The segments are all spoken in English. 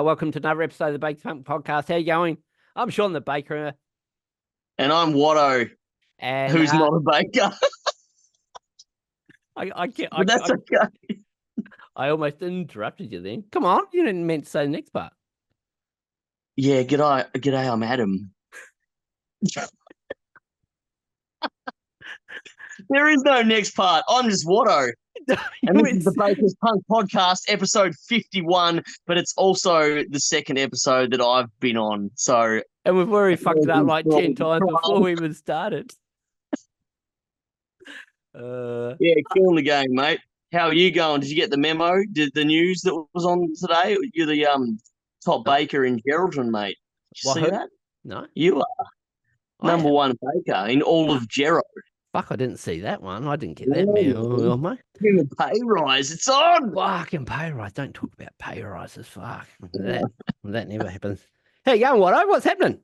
Welcome to another episode of the Baker Punk Podcast. How you going? I'm Sean the Baker. And I'm Watto, And who's not a baker. But that's okay. I almost interrupted you then. Come on, you didn't meant to say the next part. Yeah, g'day, I'm Adam. There is no next part. I'm just Watto. And this is the Baker's Punk Podcast, episode 51, but it's also the second episode that I've been on. So, and we've already fucked it up like 10 times before we even started. Yeah, killing the game, mate. How are you going? Did you get the memo? Did the news that was on today? You're the top baker in Geraldton, mate. Did you see that? No. You are number one baker in all of Gerald. Fuck, I didn't see that one. I didn't get that memo, mate. Pay rise, it's on. Fucking pay rise. Don't talk about pay rises. Fuck. That never happens. Hey, you going, Watto? What's happening?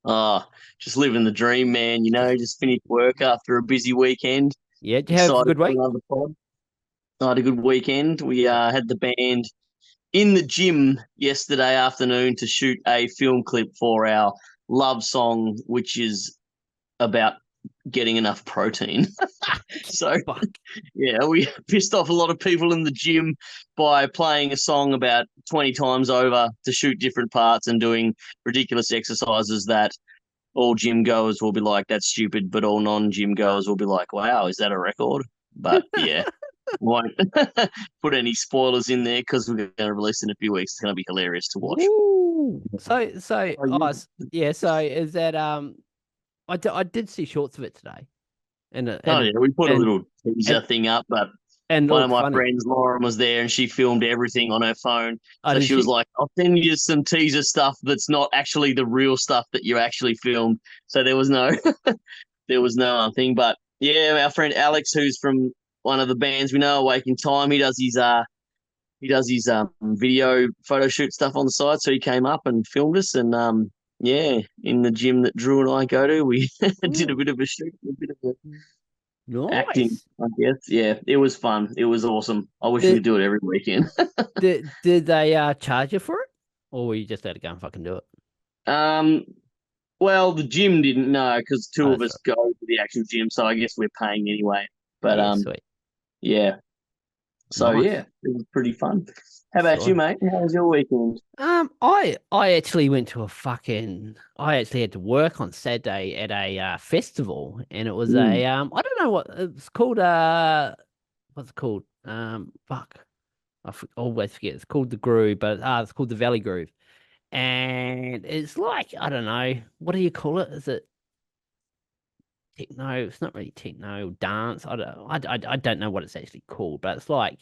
Oh, just living the dream, man. You know, just finished work after a busy weekend. Yeah, did you have a good week? I had a good weekend. We had the band in the gym yesterday afternoon to shoot a film clip for our love song, which is about getting enough protein. So, yeah, we pissed off a lot of people in the gym by playing a song about 20 times over to shoot different parts and doing ridiculous exercises that all gym goers will be like, that's stupid, but all non-gym goers will be like, wow, is that a record? But, yeah. Won't put any spoilers in there because we're going to release in a few weeks. It's going to be hilarious to watch. Ooh. So is that I did see shorts of it today, we put a little teaser thing up, but one of my friends, Lauren, was there and she filmed everything on her phone. So she was like, "I'll send you some teaser stuff that's not actually the real stuff that you actually filmed." So there was no, thing. But yeah, our friend Alex, who's from one of the bands we know, Awake in Time, he does his video photo shoot stuff on the side. So he came up and filmed us, and in the gym that Drew and I go to, we did a bit of a shoot, a bit of acting, I guess. Yeah, it was fun. It was awesome. I wish we could do it every weekend. did they charge you for it, or were you just had to go and fucking do it? Well, the gym didn't know because two of us go to the actual gym, so I guess we're paying anyway. But sweet. Yeah. So yeah, it was pretty fun. How about you, mate? How was your weekend? I actually went to I actually had to work on Saturday at a festival, and it was I don't know what it's called. What's it called? Fuck, always forget. It's called the Groove, but it's called the Valley Groove, and it's like, I don't know, what do you call it? Is it techno? It's not really techno. Dance. I don't know what it's actually called, but it's like,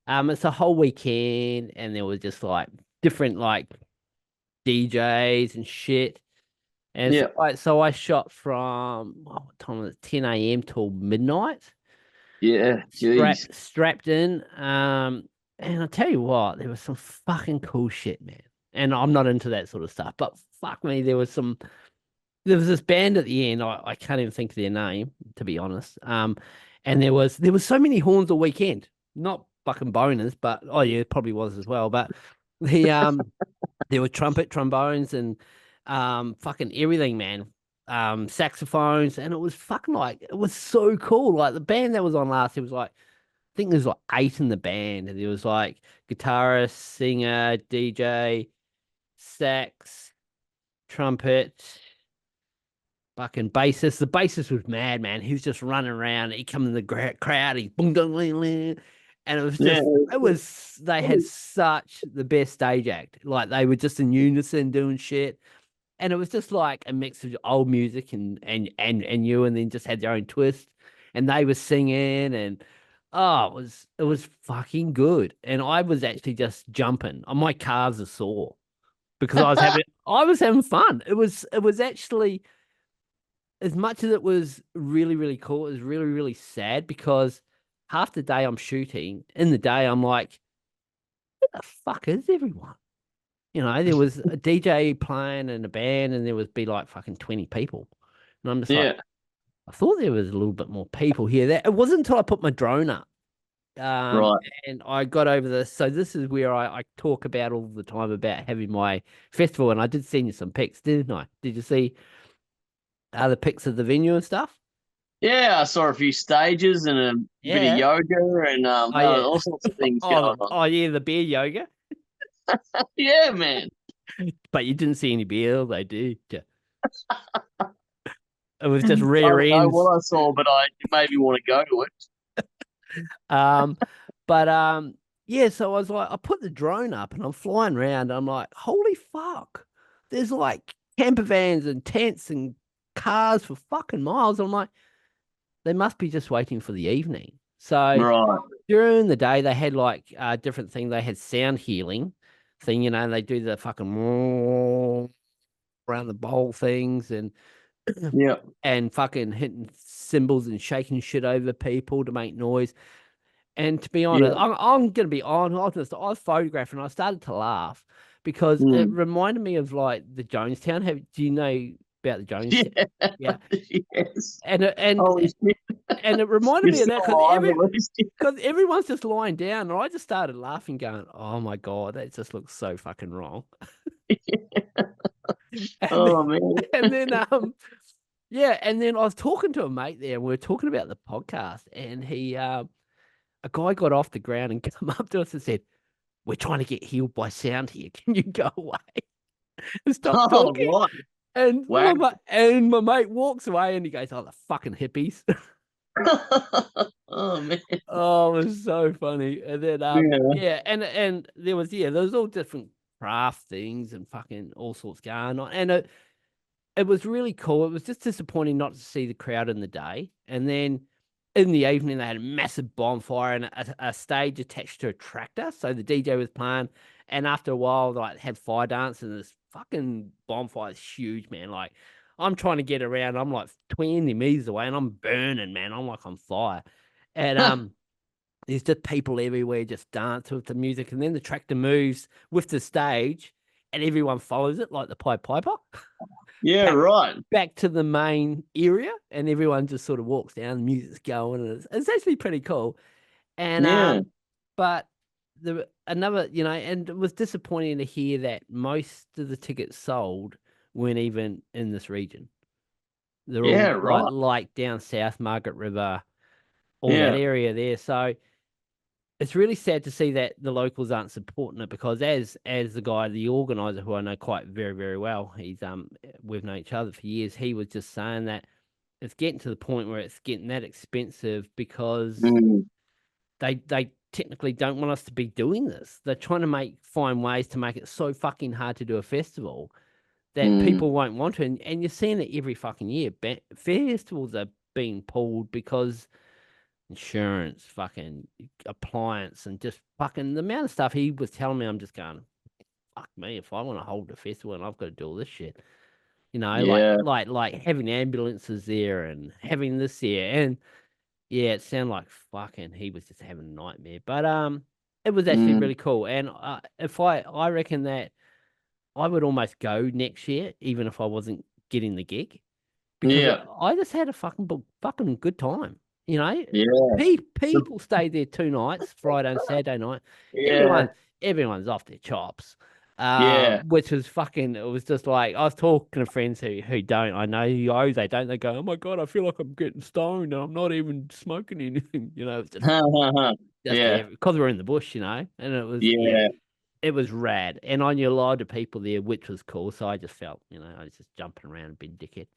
it's a whole weekend, and there was just like different like DJs and shit. And so I shot from what time was it? 10 a.m. till midnight. Yeah, strapped in. And I tell you what, there was some fucking cool shit, man. And I'm not into that sort of stuff, but fuck me, there was this band at the end. I can't even think of their name, to be honest. And there was so many horns all weekend. Not fucking boners, but it probably was as well. But the there were trombones, and fucking everything, man. Saxophones, and it was fucking it was so cool. Like the band that was on last, it was like, I think there was like 8 in the band, and there was like guitarist, singer, DJ, sax, trumpet, fucking bassist. The bassist was mad, man. He was just running around. He come in the crowd. He's boom, dong, ling, ling. And it was just, they had such the best stage act. Like they were just in unison doing shit. And it was just like a mix of old music and you, and then just had their own twist. And they were singing, and it was fucking good. And I was actually just jumping. My calves are sore because I was having fun. It was actually, as much as it was really, really cool, it was really, really sad because half the day I'm shooting, in the day I'm like, where the fuck is everyone? You know, there was a DJ playing and a band, and there would be like fucking 20 people. And I'm just like, I thought there was a little bit more people here. It wasn't until I put my drone up Right. And I got over this. So this is where I talk about all the time about having my festival. And I did send you some pics, didn't I? Did you see the pics of the venue and stuff? Yeah, I saw a few stages and a bit of Yeah. yoga and Oh yeah. all sorts of things going on. Oh yeah, the beer yoga. Yeah, man. But you didn't see any beer, they did. It was just I rear don't know ends. what I saw, but it made me want to go to it. Um, but yeah, so I was like, I put the drone up and I'm flying around. I'm like, holy fuck. There's like camper vans and tents and cars for fucking miles. I'm like, they must be just waiting for the evening. So Right. during the day, they had like different things. They had sound healing thing, and they do the fucking around the bowl things Yeah. and fucking hitting cymbals and shaking shit over people to make noise. And to be honest, Yeah. I'm going to be honest. I was photographing and I started to laugh because it Mm. reminded me of like the Jonestown. Do you know about the Jonestown? Yeah. Yeah. Yes. And it- and Holy shit. and it reminded You're me of still that alive at least. because everyone's just lying down, and I just started laughing, going, "Oh my god, that just looks so fucking wrong." And then, Oh man. and then yeah, and then I was talking to a mate there, and we were talking about the podcast, and a guy got off the ground and come up to us and said, "We're trying to get healed by sound here. Can you go away and stop Oh talking?" right. And Wow. my mate walks away, and he goes, "Oh, the fucking hippies." Oh man. Oh, it was so funny. And then Yeah. yeah, and there was all different craft things and fucking all sorts going on. And it was really cool. It was just disappointing not to see the crowd in the day. And then in the evening they had a massive bonfire and a stage attached to a tractor. So the DJ was playing, and after a while they like had fire dance, and this fucking bonfire is huge, man. Like I'm trying to get around, I'm like 20 meters away and I'm burning, man. I'm like on fire. And there's just people everywhere just dance with the music, and then the tractor moves with the stage, and everyone follows it like the Pied Piper Yeah, back right. back to the main area, and everyone just sort of walks down. The music's going, and it's actually pretty cool. And Yeah. but another, and it was disappointing to hear that most of the tickets sold weren't even in this region. They're Yeah, all right. like down south, Margaret River, all that Yeah. area there. So it's really sad to see that the locals aren't supporting it, because as the guy, the organizer, who I know quite very, very well, we've known each other for years, he was just saying that it's getting to the point where it's getting that expensive because Mm. they technically don't want us to be doing this. They're trying to find ways to make it so fucking hard to do a festival that Mm. people won't want to. And you're seeing it every fucking year. Festivals are being pulled because insurance, fucking appliance, and just fucking the amount of stuff he was telling me. I'm just going, fuck me, if I want to hold a festival and I've got to do all this shit, Yeah. like having ambulances there and having this here, and yeah, it sounded like fucking he was just having a nightmare. But it was actually Mm. really cool, and if I reckon that I would almost go next year, even if I wasn't getting the gig, because Yeah. I just had a fucking good time. You know, Yeah. people stayed there 2 nights, Friday and Saturday night. Yeah. Everyone, everyone's off their chops. Yeah. Which was fucking. It was just like I was talking to friends who don't. I know they don't. They go, "Oh my god, I feel like I'm getting stoned and I'm not even smoking anything." It's just Yeah. because we're in the bush, and it was yeah, Yeah. it was rad, and I knew a lot of people there, which was cool. So I just felt, I was just jumping around and being dickhead.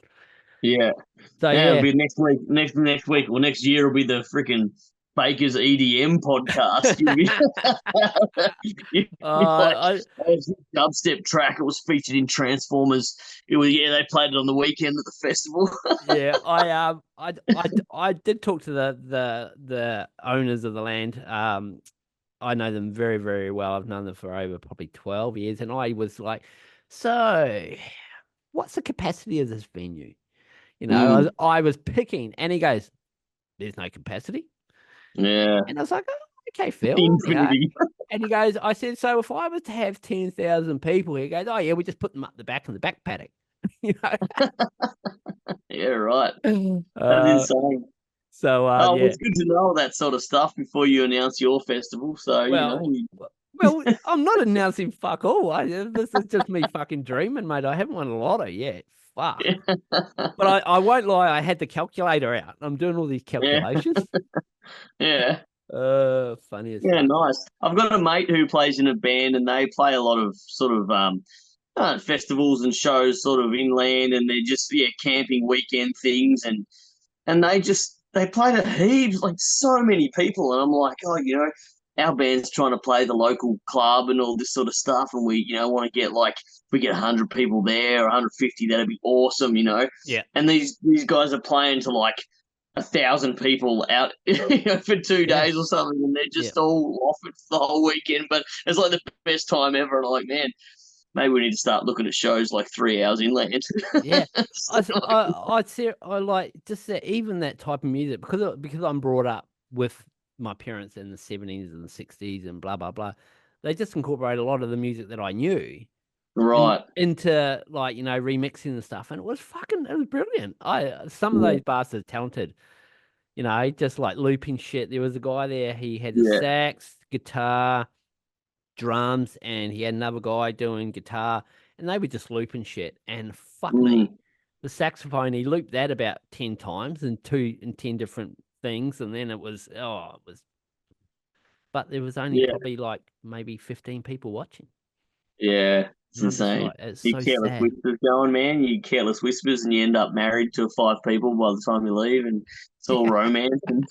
Yeah. So Yeah, it'll yeah. be next week. Next week or next year will be the freaking Baker's EDM podcast. You'll be, you'll be like, I there's a dubstep track. It was featured in Transformers. It was, yeah, they played it on the weekend at the festival. Yeah, I did talk to the owners of the land. I know them very, very well. I've known them for over probably 12 years, and I was like, so what's the capacity of this venue? Mm, I was picking, and he goes, "There's no capacity," yeah. and I was like, "Oh, okay, Phil, yeah." Infinity. And he goes, I said, "So if I was to have 10,000 people," he goes, "Oh yeah, we just put them up the back in the back paddock," you know. Yeah, right. That's Uh, insane. So Oh, well, yeah. it's good to know all that sort of stuff before you announce your festival. So, Well, I'm not announcing fuck all. This is just me fucking dreaming, mate. I haven't won a lotto yet. Fuck. But I won't lie. I had the calculator out. I'm doing all these yeah, calculations. yeah. Funny as Yeah, fuck. nice. I've got a mate who plays in a band, and they play a lot of sort of festivals and shows, sort of inland, and they're just camping weekend things, and they play to heaps, like so many people, and I'm like, oh, our band's trying to play the local club and all this sort of stuff, and we want to get like if we get 100 people there or 150, that'd be awesome. Yeah. And these guys are playing to like 1,000 people out for 2 days or something, and they're Yeah. just all off it for the whole weekend. But it's like the best time ever. And I'm like, man, maybe we need to start looking at shows like 3 hours inland. Yeah. So, I like just that, even that type of music, because I'm brought up with my parents in the 70s and the 60s and blah blah blah. They just incorporate a lot of the music that I knew right. into like, remixing the stuff, and it was brilliant. Some of Yeah. those bastards are talented, just like looping shit. There was a guy there, he had the Yeah. sax, guitar, drums, and he had another guy doing guitar, and they were just looping shit. And fuck me, Mm, the saxophone, he looped that about 10 times in 10 different things, and then but there was only yeah. probably like maybe 15 people watching. Yeah. It's And I'm just insane. like, it's You so careless sad. whispers going, man. You careless whispers, and you end up married to 5 people by the time you leave, and it's all romance. And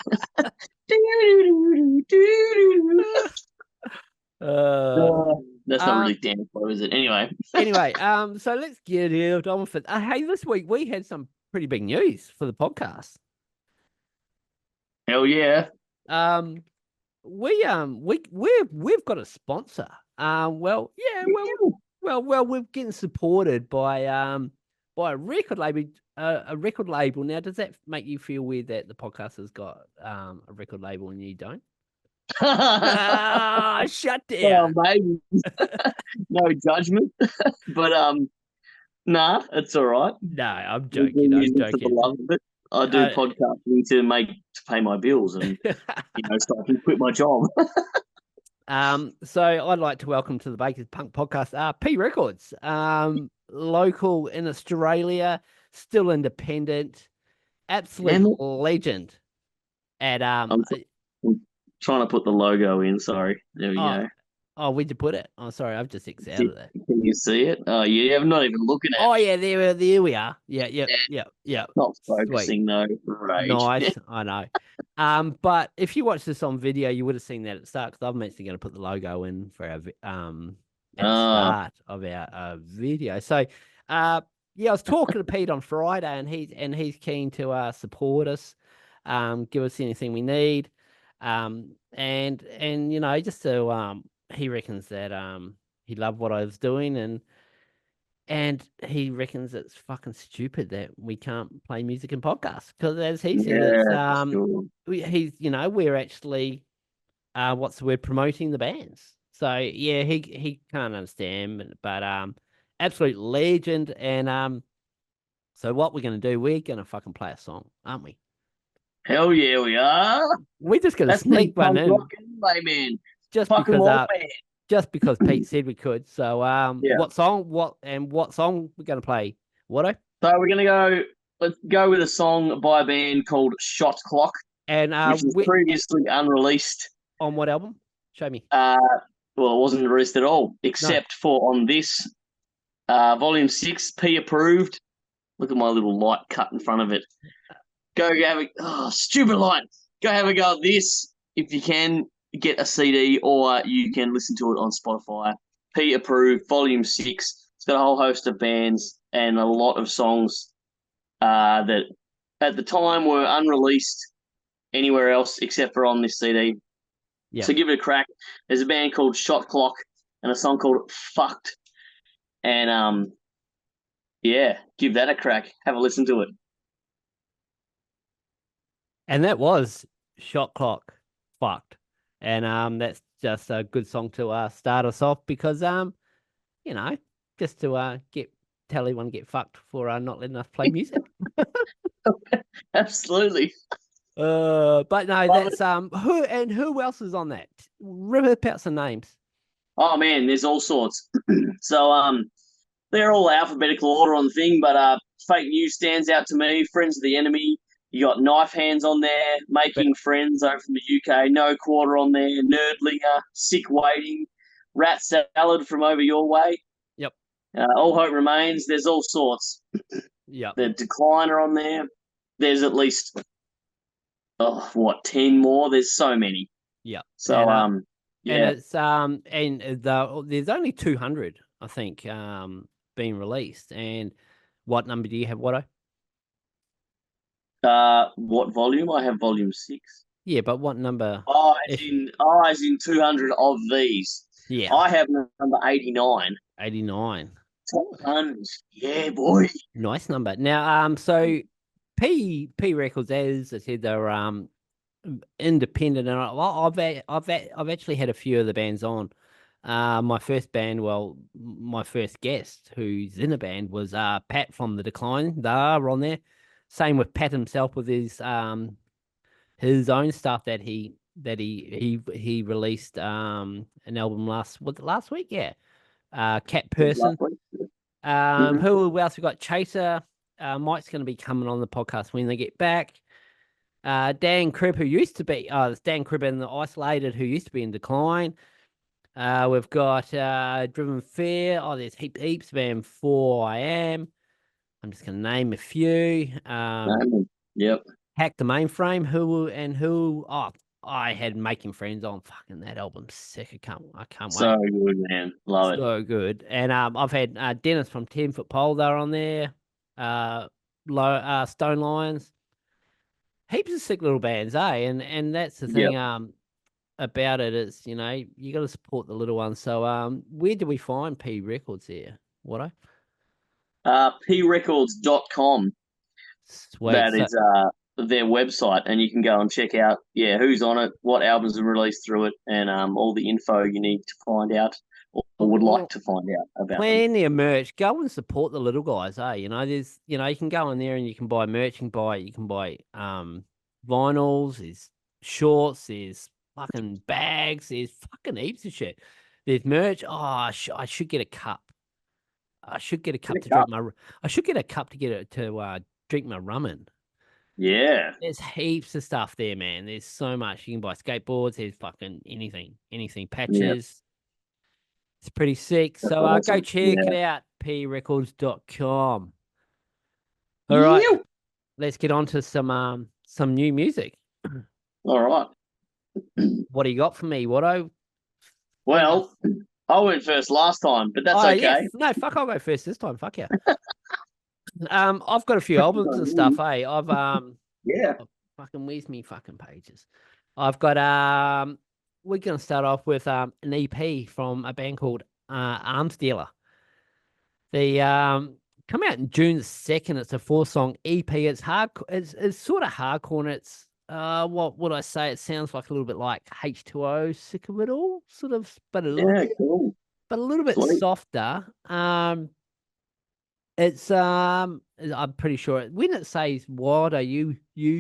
uh that's not um really dance flow, is it? Anyway. Anyway, so let's get it on with it. Hey, this week we had some pretty big news for the podcast. Hell yeah. Um, we've got a sponsor. Well, yeah, we're getting supported by a record label. A record label. Now, does that make you feel weird that the podcast has got a record label and you don't? Shut Oh, down. maybe. No judgment. But nah, it's all right. No, I'm We do joking. I'm music for the joking. love of it. I do Uh, podcasting to pay my bills and so I can quit my job. So I'd like to welcome to the Bakers Punk Podcast, P Records, local in Australia, still independent, absolute Damn it. legend at I'm trying to put the logo in, sorry. There we oh go. oh, where'd you put it? Oh, sorry, I've just X'd out of that. Can you see it? Oh yeah, I'm not even looking at Oh me. yeah, there we are. Yeah. Not Sweet. focusing though. Rage. Nice, I know. But if you watch this on video, you would have seen that at the start, because I'm actually going to put the logo in for our at the start of our video. So, yeah, I was talking to Pete on Friday, and he's keen to support us, give us anything we need, and just to he reckons that he loved what I was doing, and he reckons it's fucking stupid that we can't play music in podcasts, because as he said, it's Yeah, for sure. we're actually what's the word, promoting the bands. So yeah, he can't understand, but absolute legend. And so what we're gonna do, we're gonna fucking play a song, aren't we? Hell yeah, we are. We're just gonna That's pretty sneak one punk in, rock anyway, man. just Fucking because right, man. just because Pete said we could. So Yeah. what song we're gonna play? What? So let's go with a song by a band called Shot Clock, And which was previously unreleased. on what album? Show me. Well, it wasn't released at all, except for on this volume 6, P approved. Look at my little light cut in front of it. Go have stupid light. Go have a go at this if you can. Get a CD, or you can listen to it on Spotify. P approved, volume 6. It's got a whole host of bands and a lot of songs that at the time were unreleased anywhere else except for on this CD. Yeah. So give it a crack. There's a band called Shot Clock and a song called Fucked. And yeah, give that a crack. Have a listen to it. And that was Shot Clock, Fucked. And that's just a good song to start us off, because just to tell everyone to get fucked for not letting us play music. Absolutely. But no, Love that's it. who else is on that? Rip out some names. Oh man, there's all sorts. So they're all alphabetical order on the thing, but fake news stands out to me. Friends of the enemy. You got knife hands on there, But making friends over from the UK. No quarter on there. Nerdlinger, sick waiting, rat salad from over your way. yep, All hope remains. There's all sorts. yep, The decliner on there. There's at least what 10 more. There's so many. yep. So And yeah. it's there's only 200, I think, being released. And what number do you have, Watto? What volume? I have volume 6. Yeah, but what number? Oh, If as in 200 of these. yeah, I have number 89. 89. Top tons. Yeah, boy. Nice number. Now, so P Records, as I said, they're independent, and I've actually had a few of the bands on. My first band, well, my first guest who's in a band was Pat from The Decline. They are on there. Same with Pat himself with his own stuff that he released an album last week, yeah. Cat Person. Mm-hmm. Who else we got? Chaser. Mike's going to be coming on the podcast when they get back. Dan Cribb, who used to be, it's Dan Cribb and the Isolated, who used to be in Decline. We've got Driven Fair. Oh, there's heaps, man. 4 I Am. I'm just going to name a few. Yep. Hack the Mainframe. Who? Oh, I had Making Friends on. Fucking that album, sick. I can't So wait. good, man. Love it. So good. And I've had Dennis from 10 Foot Pole there on there. Stone Lions. Heaps of sick little bands, eh? And that's the Yep. thing about it is, you got to support the little ones. So where do we find P Records here? What? Precords.com. Sweet. That So is their website, and you can go and check out who's on it, what albums are released through it, and all the info you need to find out or would like well, to find out about them. plenty of merch. Go and support the little guys, eh? There's you can go in there and you can buy merch, you can buy vinyls, there's shorts, there's fucking bags, there's fucking heaps of shit. There's merch. Oh, I should get a cup. I should get a cup to drink my. I should get a cup to get it to drink my rum in. Yeah. There's heaps of stuff there, man. There's so much. You can buy skateboards. There's fucking anything. Yeah. Patches. It's pretty sick. That's So go awesome. check Yeah. it out. precords.com. All right, You. let's get on to some new music. All right. What do you got for me? Watto? Well, I went first last time, but that's okay. Yeah. No, fuck, I'll go first this time. Fuck yeah. I've got a few albums and stuff, eh? Yeah. Fucking where's me fucking pages? I've got we're gonna start off with an EP from a band called Arms Dealer. They come out in June 2nd. It's a 4-song EP. It's hard. It's sort of hardcore. And it's what would I say? It sounds like a little bit like H2O, Sick of It All, sort of, but a little bit, Cool. but a little bit Sweet. softer. It's I'm pretty sure when it says what are you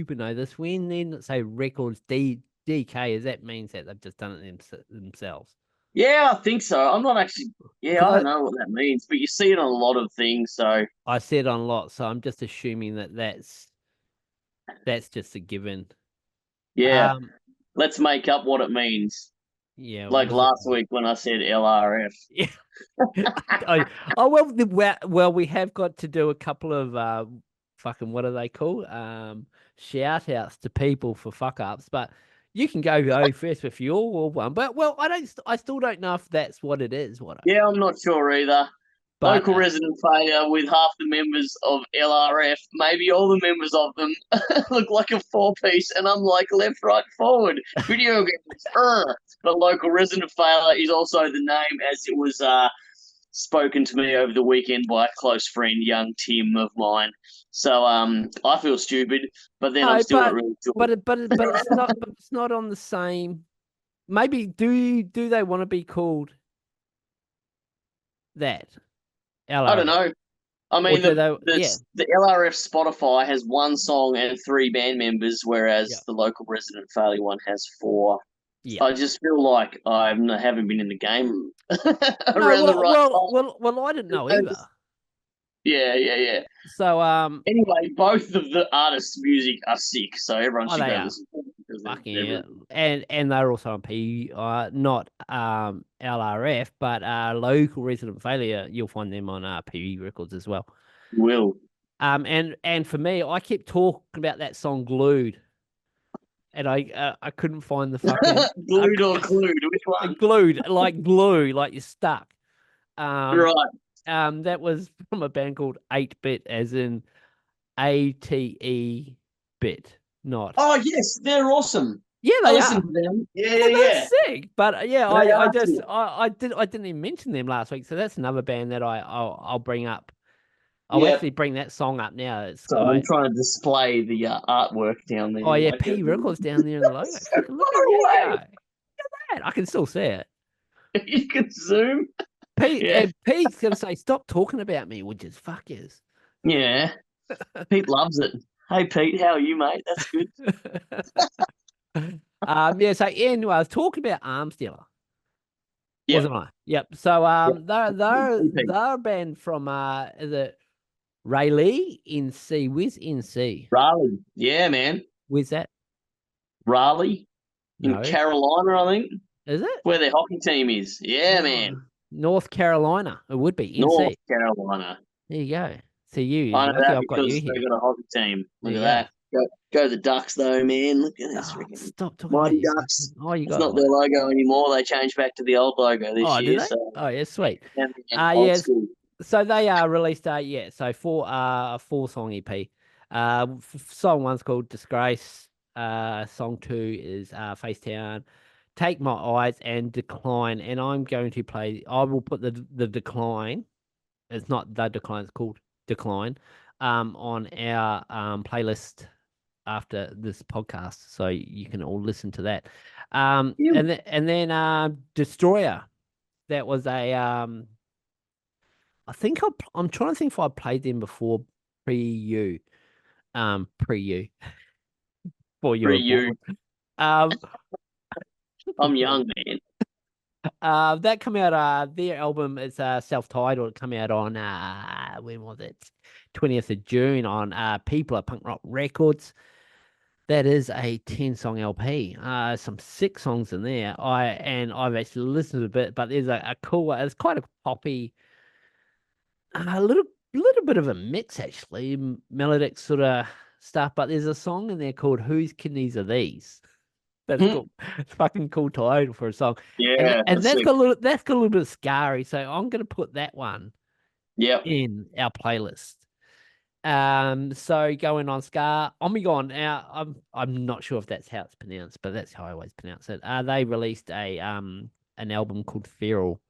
but know this when then it say records DK, is that means that they've just done it themselves. Yeah, I think so. I'm not actually. Yeah, I don't know what that means, but you see it on a lot of things. So I said on a lot, so I'm just assuming that that's just a given. yeah, let's make up what it means. Yeah, Like last week when I said LRF. Yeah. Well, we have got to do a couple of fucking what are they called? Shout outs to people for fuck ups, but you can go first with your one. But I still don't know if that's what it is. Yeah, I'm not sure either. But, Local resident failure with half the members of LRF, maybe all the members of them look like a 4-piece, and I'm like left, right, forward. Video games. But local resident failure is also the name as it was spoken to me over the weekend by a close friend, young Tim of mine. So I feel stupid, but then I'm still not really sure. But it's not on the same. Maybe do they want to be called that? I don't know. I Or mean, do the they? the Yeah, the LRF Spotify has one song and three band members, yeah, whereas the local resident failure one has four. yeah. I just feel like haven't been in the game No, around the right I didn't know time. either. Yeah, yeah, yeah. So Anyway, both of the artists' music are sick, so everyone oh, should they go are. listen to them because Fucking they're yeah. really good. And they're also on P not LRF, but local resident failure, you'll find them on PB records as well. Will. And for me, I kept talking about that song Glued, and I couldn't find the fucking Glued or clued? Which one? glued, like glue, like you're stuck. Um Right. that was from a band called 8-Bit, as in ATE bit, not. Oh yes, they're awesome. Yeah, I they listen are. to them. Yeah, Yeah, yeah, they're yeah. sick. But yeah, They I are just sick. I didn't even mention them last week, so that's another band that I'll bring up. I'll Yeah. actually bring that song up now. It's So I'm got trying to display the artwork down there. oh yeah, Like, P Records down there in the logo. so Fucking look at far you away. go. Man, I can still see it. You can zoom. Pete Yeah, and Pete's gonna say, "Stop talking about me," which is fuck is. yeah. Pete loves it. Hey Pete, how are you, mate? That's good. Yeah. So anyway, I was talking about Arms Dealer, Yep. wasn't I? Yep. So Yep. they're Hey, Pete. they're a band from is it Rayleigh in C? Where's NC? Raleigh. Yeah, man. Where's that? Raleigh in No, Carolina, I think. is it? Where their hockey team is. Yeah, man. Oh, North Carolina. It would be North NC. Carolina. There you go. See you. I You're know lucky that I've got you because here. they got a hockey team. There Look at you go. that. Go the Ducks though, man. Look at this Oh, freaking stop talking about Mighty you. Ducks. Oh, you It's got not it. their logo anymore. They changed back to the old logo this Oh, did year, they? so Oh, yeah, sweet. old Yes. school. So they released yeah. So a 4 song EP. Song one's called Disgrace. Song two is Facetown, Take My Eyes, and Decline. And I'm going to play. I will put the Decline. It's not the Decline. It's called Decline. On our playlist after this podcast, so you can all listen to that. Yeah. And then Destroyer. That was a I think I'm trying to think if I played them before pre you, pre you, before you For were you, born. Um, I'm before young, man. that come out. Their album is self-titled. It come out on when was it? 20th of June on People at Punk Rock Records. That is a 10-song LP. Some sick songs in there. I've actually listened to a bit, but there's a cool. It's quite a poppy, a little bit of a mix actually, melodic sort of stuff. But there's a song in there called "Whose Kidneys Are These?" That's Hmm. cool. It's fucking cool title for a song, and Yeah, and that's sick. that's got a little bit of scary. So I'm gonna put that one Yep. in our playlist. So going on Scar, Omegon. Now I'm not sure if that's how it's pronounced, but that's how I always pronounce it. They released an album called Feral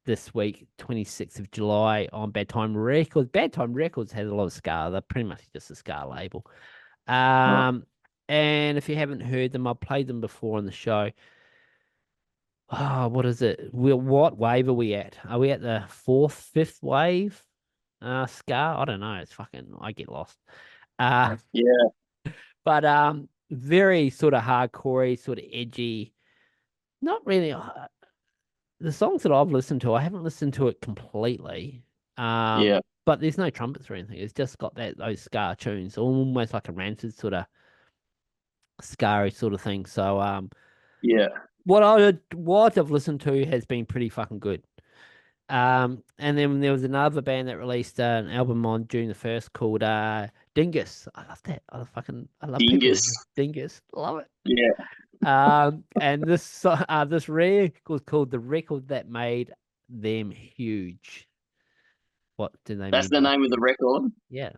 this week, 26th of July on Bad Time Records. Bad Time Records has a lot of Scar. They're pretty much just a Scar label. Right. Um, and if you haven't heard them, I've played them before on the show. Oh, what is it? What wave are we at? Are we at the fourth, fifth wave? Scar? I don't know. It's fucking. I get lost. Uh, Yeah. but very sort of hardcorey, sort of edgy. Not really. The songs that I've listened to, I haven't listened to it completely. Yeah. But there's no trumpets or anything. It's just got those Scar tunes, almost like a Rancid sort of scary sort of thing. So Yeah. what I've listened to has been pretty fucking good. And then there was another band that released an album on June 1st called Dingus. I love that. I love people. Dingus. Dingus. Love it. Yeah. And this record was called The Record That Made Them Huge. What do they That's mean the by name of the huge? record. Yeah.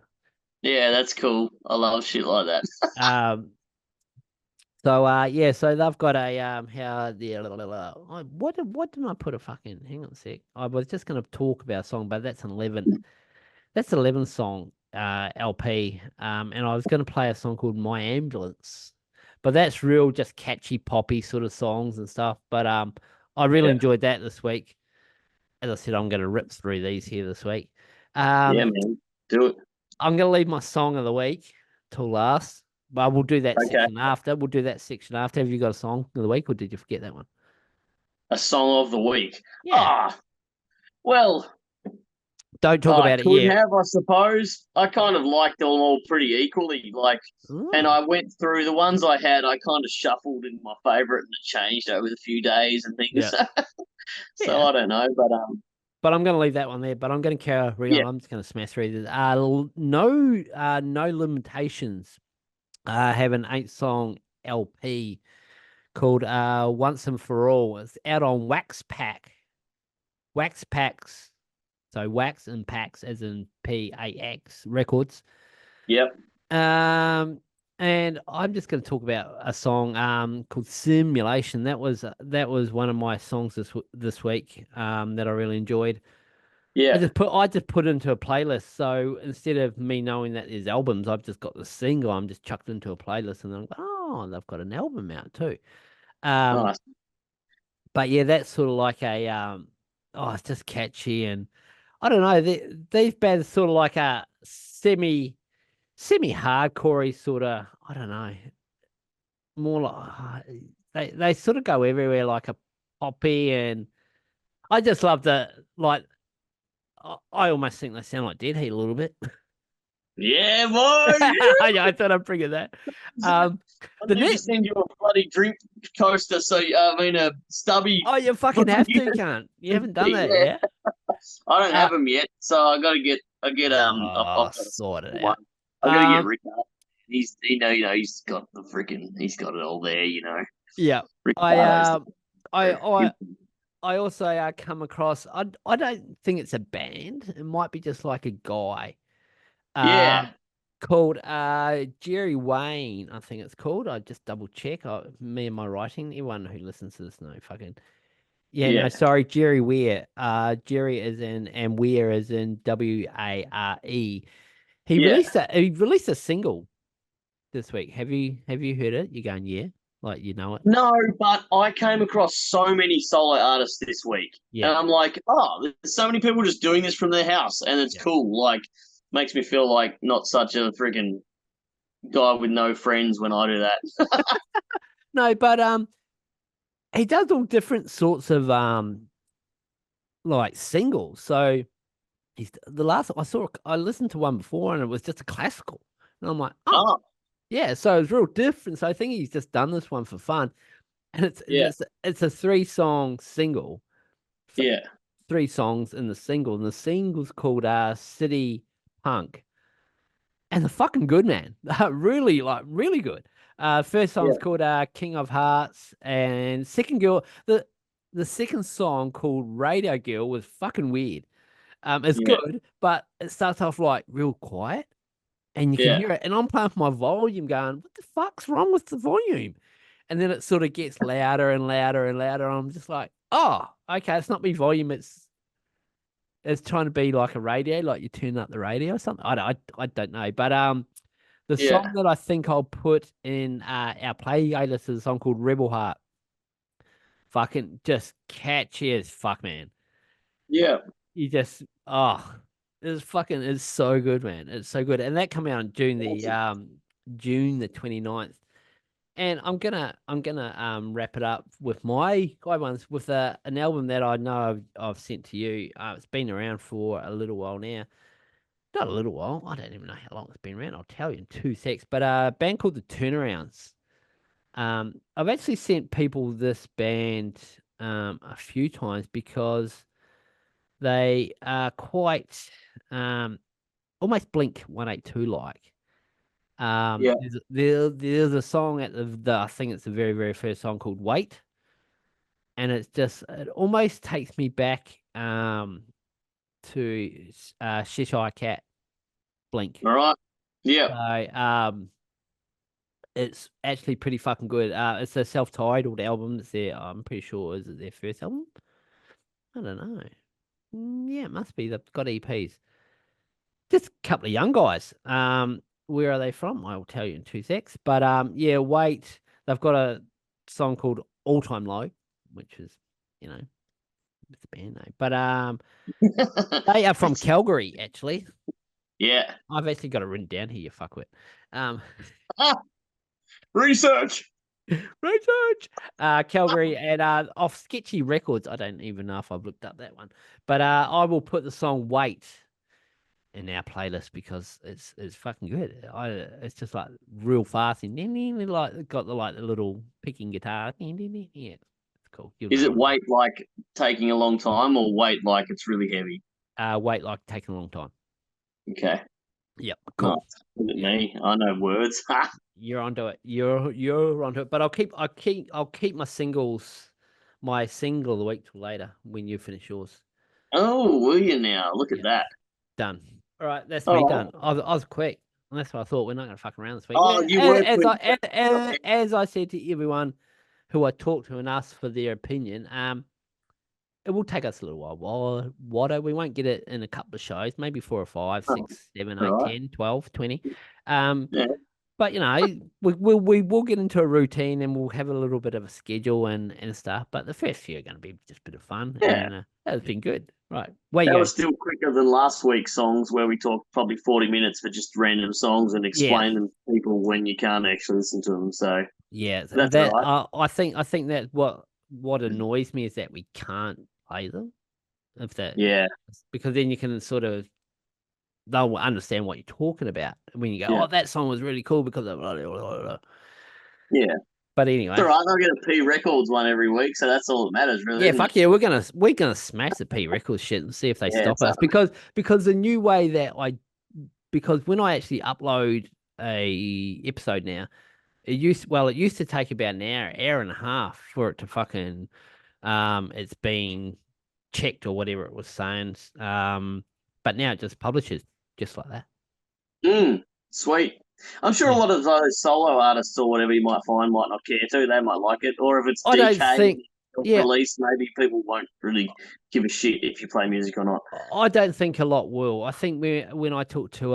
Yeah, that's cool. I love shit like that. Um. So yeah. So they've got a how the what did I put a fucking hang on a sec. I was just gonna talk about a song, but that's an 11. That's 11 song LP. And I was gonna play a song called My Ambulance, but that's real just catchy poppy sort of songs and stuff. But I really Yeah. enjoyed that this week. As I said, I'm gonna rip through these here this week. Yeah, Um, man. Do it. I'm gonna leave my song of the week till last, but we'll do that Okay. section after. We'll do that section after. Have you got a song of the week, or did you forget that one? A song of the week. Yeah. Ah, well, Don't talk I about it could yet. have, I suppose. I kind of liked them all pretty equally. Like, and Oh, I went through the ones I had. I kind of shuffled in my favorite, and it changed over the few days and things. yeah, So yeah. I don't know, but But I'm gonna leave that one there. But I'm gonna carry on. yeah, I'm just gonna smash through this. No limitations. Have an 8 song LP called Once and For All. It's out on Wax Pack. Wax Packs. So Wax and Packs as in PAX Records. yep, Um and I'm just going to talk about a song called Simulation. That was one of my songs this week that I really enjoyed. yeah. I just put it into a playlist. So instead of me knowing that there's albums, I've just got the single. I'm just chucked into a playlist, and then I'm like, oh, they've got an album out too. Um, Nice. but yeah, that's sort of like a oh, it's just catchy, and I don't know. These bands sort of like a semi hardcorey sort of. I don't know, more like they sort of go everywhere like a poppy, and I just love the like. I almost think they sound like Dead Heat a little bit. Yeah, boy. I thought I'd bring it that. Um, I the need to net. send you a bloody drink coaster. So I mean, a stubby. Oh, you fucking have to, can't you? Haven't done that Yeah, yet. I don't Uh, have them yet, so I got to get. I get I've got a sort it one. out. I got to get Um, Rick. He's got the freaking. He's got it all there. yeah. I Ricardo's uh, I the. I I also come across. I don't think it's a band. It might be just like a guy. Yeah, Um, called Jerry Wayne. I think it's called. I just double check. Me and my writing. Everyone who listens to this know fucking. Yeah, no, yeah, sorry, Jerry Weir. Jerry is in and Weir is in Ware. yeah. He released a single this week. Have you heard it? You're going, yeah, like you know it. No, but I came across so many solo artists this week, and Yeah, I'm like, oh, there's so many people just doing this from their house, and it's yeah. cool. Like, makes me feel like not such a freaking guy with no friends when I do that. No, but he does all different sorts of like singles. So he's the last I listened to one before and it was just a classical. And I'm like, oh, Oh, yeah, so it's real different. So I think he's just done this one for fun. And yeah, it's a 3 song single. yeah, 3 songs in the single, and the single's called City Punk. And the fucking good, man. Really, like really good. First yeah, song's called King of Hearts, and second girl the second song called Radio Girl was fucking weird. It's yeah, good, but it starts off like real quiet and you can yeah, hear it. And I'm playing with my volume going, what the fuck's wrong with the volume? And then it sort of gets louder and louder and louder. And I'm just like, oh, okay, it's not me volume. It's trying to be like a radio, like you turn up the radio or something. I don't know. But the song yeah, that I think I'll put in our playlist is a song called Rebel Heart. Fucking just catchy as fuck, man. yeah. You just it's so good, man. It's so good. And that come out on Awesome. June the 29th. And I'm gonna wrap it up with my guy ones with an album that I know I've sent to you. It's been around for a little while now. Not a little while. I don't even know how long it's been around. I'll tell you in 2 secs. But a band called the Turnarounds. I've actually sent people this band a few times because they are quite almost Blink 182 like. Yeah, There's a song at I think it's the very, very first song called Wait. And it almost takes me back to Cheshire Cat Blink. all right. Yeah, So it's actually pretty fucking good. It's a self-titled album. I'm pretty sure, is it their first album? I don't know. Yeah, it must be. They've got EPs. Just a couple of young guys. Where are they from? I will tell you in 2 secs. But yeah, wait. They've got a song called All Time Low, which is, you know, It's the band name. But they are from Calgary, actually. Yeah. I've actually got it written down here, you fuckwit. Um, Ah, research. research. Calgary and off Sketchy Records. I don't even know if I've looked up that one, but I will put the song "Wait" in our playlist because it's fucking good. It's just like real fast and like got the little picking guitar. Yeah, it's cool. You'll Is know it what I mean. weight like taking a long time or weight like it's really heavy? Wait, like taking a long time. Okay. Yep, Nice. cool. Look at Yeah, me. I know words. you're onto it. You're onto it. But I'll keep my single of the week till later when you finish yours. Oh, will you now? Look at Yeah, that. done. All right, that's me Oh, done. I was quick. And that's what I thought. We're not gonna fuck around this week. oh, you were quick. As I said to everyone who I talked to and asked for their opinion, it will take us a little while. Watto, we won't get it in a couple of shows, maybe 4 or 5, Oh, 6, 7, all 8, right. 10, 12, 20. Um, Yeah. but we will get into a routine and we'll have a little bit of a schedule and stuff. But the first few are going to be just a bit of fun, Yeah. and that's been good. Right, where That you was go? still quicker than last week's songs where we talked probably 40 minutes for just random songs and Yeah, explain them to people when you can't actually listen to them. So yeah. that's all That right. I think that what annoys me is that we can't play them if that Yeah. because then you can sort of they'll understand what you're talking about when you go, Yeah. oh, that song was really cool because of blah, blah, blah, blah. Yeah. But It's all anyway, right. I'll get a P Records one every week. So that's all that matters, really, yeah, isn't it? fuck yeah, we're gonna smash the P Records shit and see if they Yeah. stop us because the new way that because when I actually upload a episode now, it used to take about an hour and a half for it to fucking it's being checked or whatever it was saying. But now it just publishes just like that. Sweet. I'm sure a Yeah. lot of those solo artists or whatever you might find might not care to. They might like it. Or if it's I don't DK think yeah, release, maybe people won't really give a shit if you play music or not. I don't think a lot will. I think when I talk to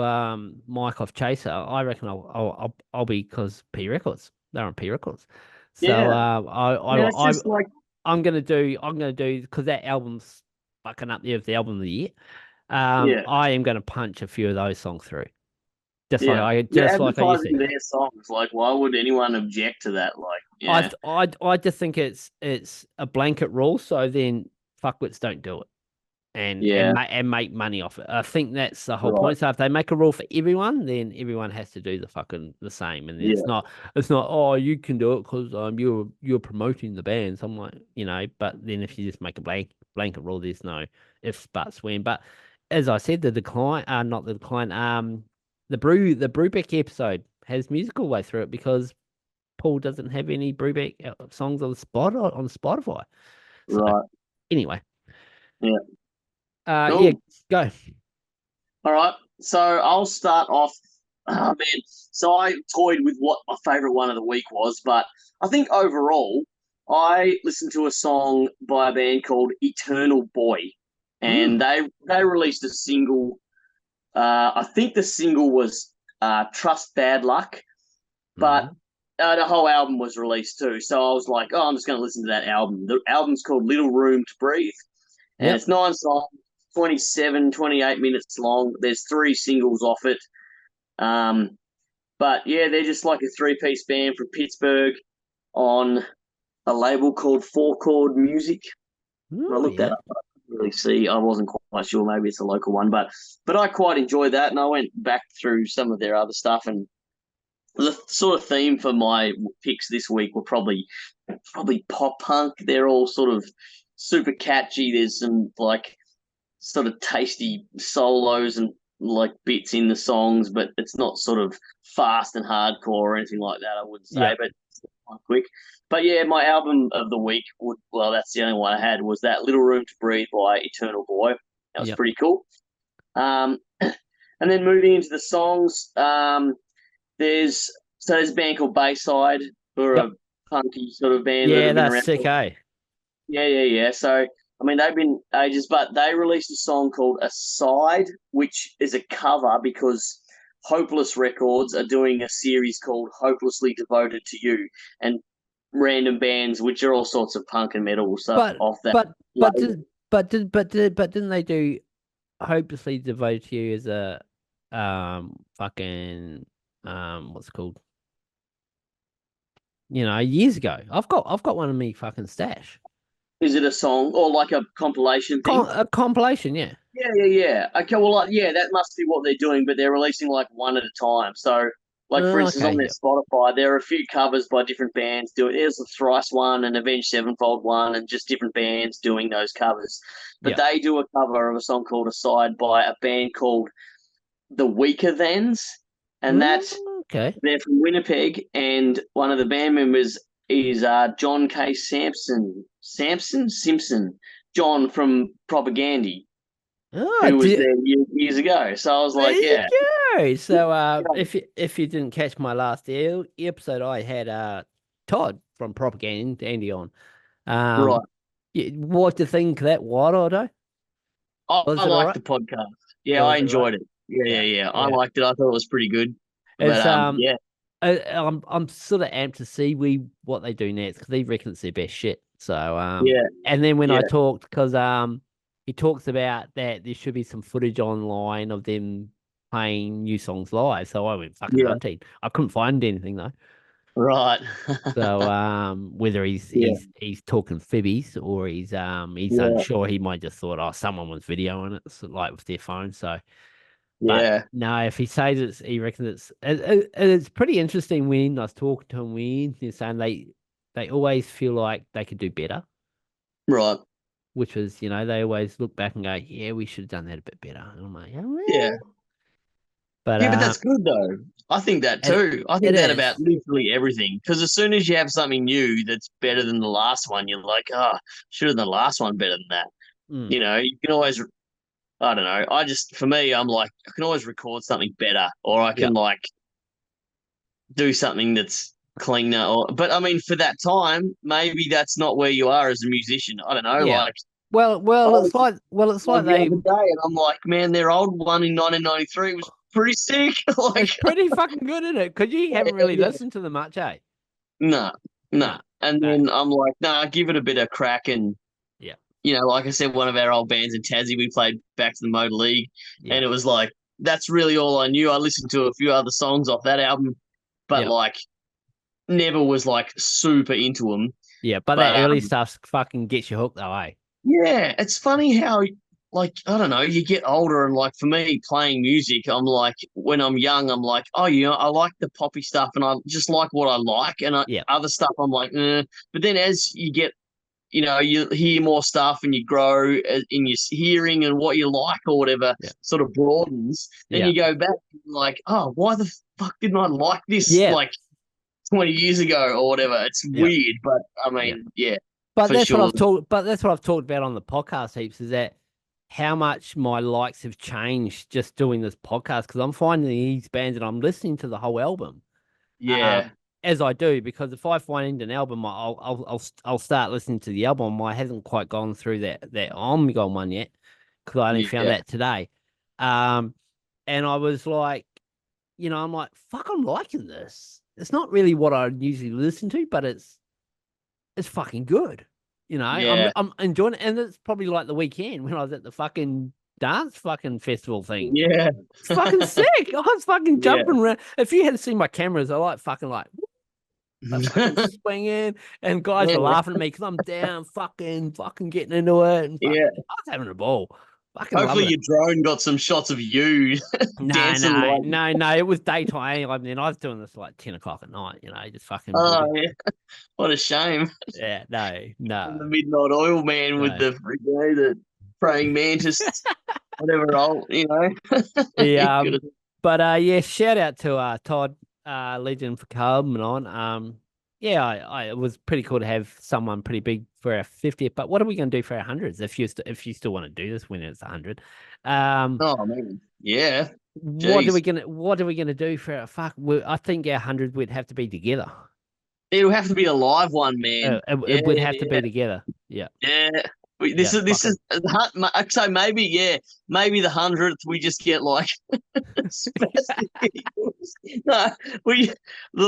Mike off Chaser, I reckon I'll be because P Records. They're on P Records. So Yeah. Yeah, it's I just like, I'm gonna do because that album's fucking up there with the album of the year. yeah. I am gonna punch a few of those songs through. Yeah. You're Just like I used to. advertising their songs. Like, why would anyone object to that? Like, yeah. I just think it's a blanket rule, so then fuckwits don't do it. Yeah. And make money off it. I think that's the whole Right. point. So if they make a rule for everyone, then everyone has to do the same. And Yeah. it's not oh you can do it because you're promoting the bands. I'm like but then if you just make a blanket rule, there's no ifs buts when. But as I said, the decline not the decline the Brubeck episode has musical way through it because Paul doesn't have any Brubeck songs on Spotify. So Right. anyway, Yeah. yeah, Cool. go. All right. So I'll start off. Oh, man. So I toyed with what my favorite one of the week was, but I think overall, I listened to a song by a band called Eternal Boy, and Mm. they released a single. I think the single was Trust Bad Luck, but Mm. the whole album was released too. So I was like, oh, I'm just going to listen to that album. The album's called Little Room to Breathe, and Yep. it's 9 songs, 27, 28 minutes long. There's 3 singles off it. Um, but yeah, they're just like a three-piece band from Pittsburgh on a label called Four Chord Music. I Oh looked that yeah. up. I couldn't really see. I wasn't quite sure. Maybe it's a local one, but I quite enjoyed that, and I went back through some of their other stuff. And the sort of theme for my picks this week were probably pop punk. They're all sort of super catchy. There's some like sort of tasty solos and like bits in the songs, but it's not sort of fast and hardcore or anything like that. I wouldn't say, Yep. but it's quite quick. But yeah, my album of the week that's the only one I had was that Little Room to Breathe by Eternal Boy. That was Yep. pretty cool. And then moving into the songs, there's a band called Bayside, who are a Yep. punky sort of band that Yeah, have been that's around. sick, eh? Yeah, yeah, yeah. So, I mean, they've been ages, but they released a song called Aside, which is a cover because Hopeless Records are doing a series called Hopelessly Devoted to You, and random bands, which are all sorts of punk and metal stuff But off that but but does label. but didn't they do Hopelessly Devoted to You as a fucking what's it called? Years ago. I've got one of me fucking stash. Is it a song or like a compilation thing? A compilation, yeah. Yeah. Okay, well, yeah, that must be what they're doing, but they're releasing like one at a time. So, like for Oh, instance, okay, on their yeah. Spotify, there are a few covers by different bands. There's a Thrice one, an Avenged Sevenfold one, and just different bands doing those covers. But Yeah. they do a cover of a song called "Aside" by a band called The Weaker Thans, and Mm, that okay. they're from Winnipeg, and one of the band members is John K. Simpson, John from Propagandy, Oh, who was there years ago. So I was there like, you yeah, go. So yeah, if you didn't catch my last episode, I had Todd from Propaganda Andy on. right. What do you think of that? What, Otto? I Was it all liked right? the podcast. Yeah, Yeah, I was it all right? enjoyed it. Yeah, Yeah, yeah. I yeah. liked it. I thought it was pretty good. But It's yeah, I'm sort of amped to see what they do next because they reckon it's their best shit. So yeah, and then when yeah, I talked because he talks about that there should be some footage online of them playing new songs live. So I went fucking yeah. hunting. I couldn't find anything though. Right. So whether he's Yeah, he's he's talking fibbies or he's yeah, unsure, he might just thought, oh, someone was videoing it, so, like with their phone. So but yeah. no, if he says he reckons it's pretty interesting when I was talking to him when he's saying they always feel like they could do better, Right. which was, they always look back and go, yeah, we should have done that a bit better. And I'm like, yeah, Yeah. well, but Yeah, but that's good though. I think that it too. I it think that about is. literally everything. Because as soon as you have something new that's better than the last one, you're like, oh, should have done the last one better than that. Mm, You can always, I don't know. For me, I'm like, I can always record something better, or I yeah. can like do something that's cleaner. But I mean, for that time, maybe that's not where you are as a musician. I don't know. Yeah. Like, I Well, it's listened like well, it's to one like the they other day, and I'm like, man, their old one in 1993 was pretty sick. Like, it's pretty fucking good in it because you haven't really yeah, listened to them much, eh? no, no. No, And no. then I'm like, nah, give it a bit of crack. And, Yeah, like I said, one of our old bands in Tassie, we played back to the Motor League. yeah, And it was like, that's really all I knew. I listened to a few other songs off that album, but yeah. like, never was like super into them. Yeah, but But that early stuff fucking gets you hooked though, eh? yeah, it's funny how, like, I don't know, you get older and, like, for me, playing music, I'm like, when I'm young, I'm like, oh, I like the poppy stuff and I just like what I like. And Yeah, other stuff, I'm like, eh. But then as you get, you hear more stuff and you grow in your hearing and what you like or whatever yeah, sort of broadens, then yeah, you go back and you're like, oh, why the fuck didn't I like this, yeah, like, 20 years ago or whatever? It's yeah, weird, but I yeah. mean, yeah, But for that's what sure. I've talked. But that's what I've talked about on the podcast heaps. Is that how much my likes have changed just doing this podcast because I'm finding these bands and I'm listening to the whole album. Yeah, As I do because if I find an album, I'll start listening to the album. I hasn't quite gone through that Omega one yet because I only found yeah. that today. Um, and I was like, I'm like, fuck, I'm liking this. It's not really what I usually listen to, but it's fucking good. Yeah, I'm enjoying it, and it's probably like the weekend when I was at the fucking dance fucking festival thing. yeah, It's fucking sick. I was fucking yeah. jumping around. If you had seen my cameras, I like fucking swinging, and guys were Yeah, laughing at me because I'm down, fucking getting into it, and yeah. I was having a ball, fucking Hopefully loving it. your drone got some shots of you No, dancing no, like, no, no. It was daytime. I mean, I was doing this like 10 o'clock at night. Just fucking oh boogie. yeah, what a shame. Yeah, no, The no, midnight oil man with no. the praying mantis, whatever old, The he could have. yeah, shout out to Todd, legend for coming on. Yeah, it was pretty cool to have someone pretty big for our 50th. But what are we going to do for our hundreds if you still want to do this when it's 100? Um, Oh man, yeah. what are we Jeez, gonna do for our fuck? I think our 100 would have to be together. it'll have to be a live one, man. It Yeah, would have to yeah, be together. Yeah, yeah. This yeah, is this fucking is I'd say maybe maybe the 100th we just get like spastic eagles. No, the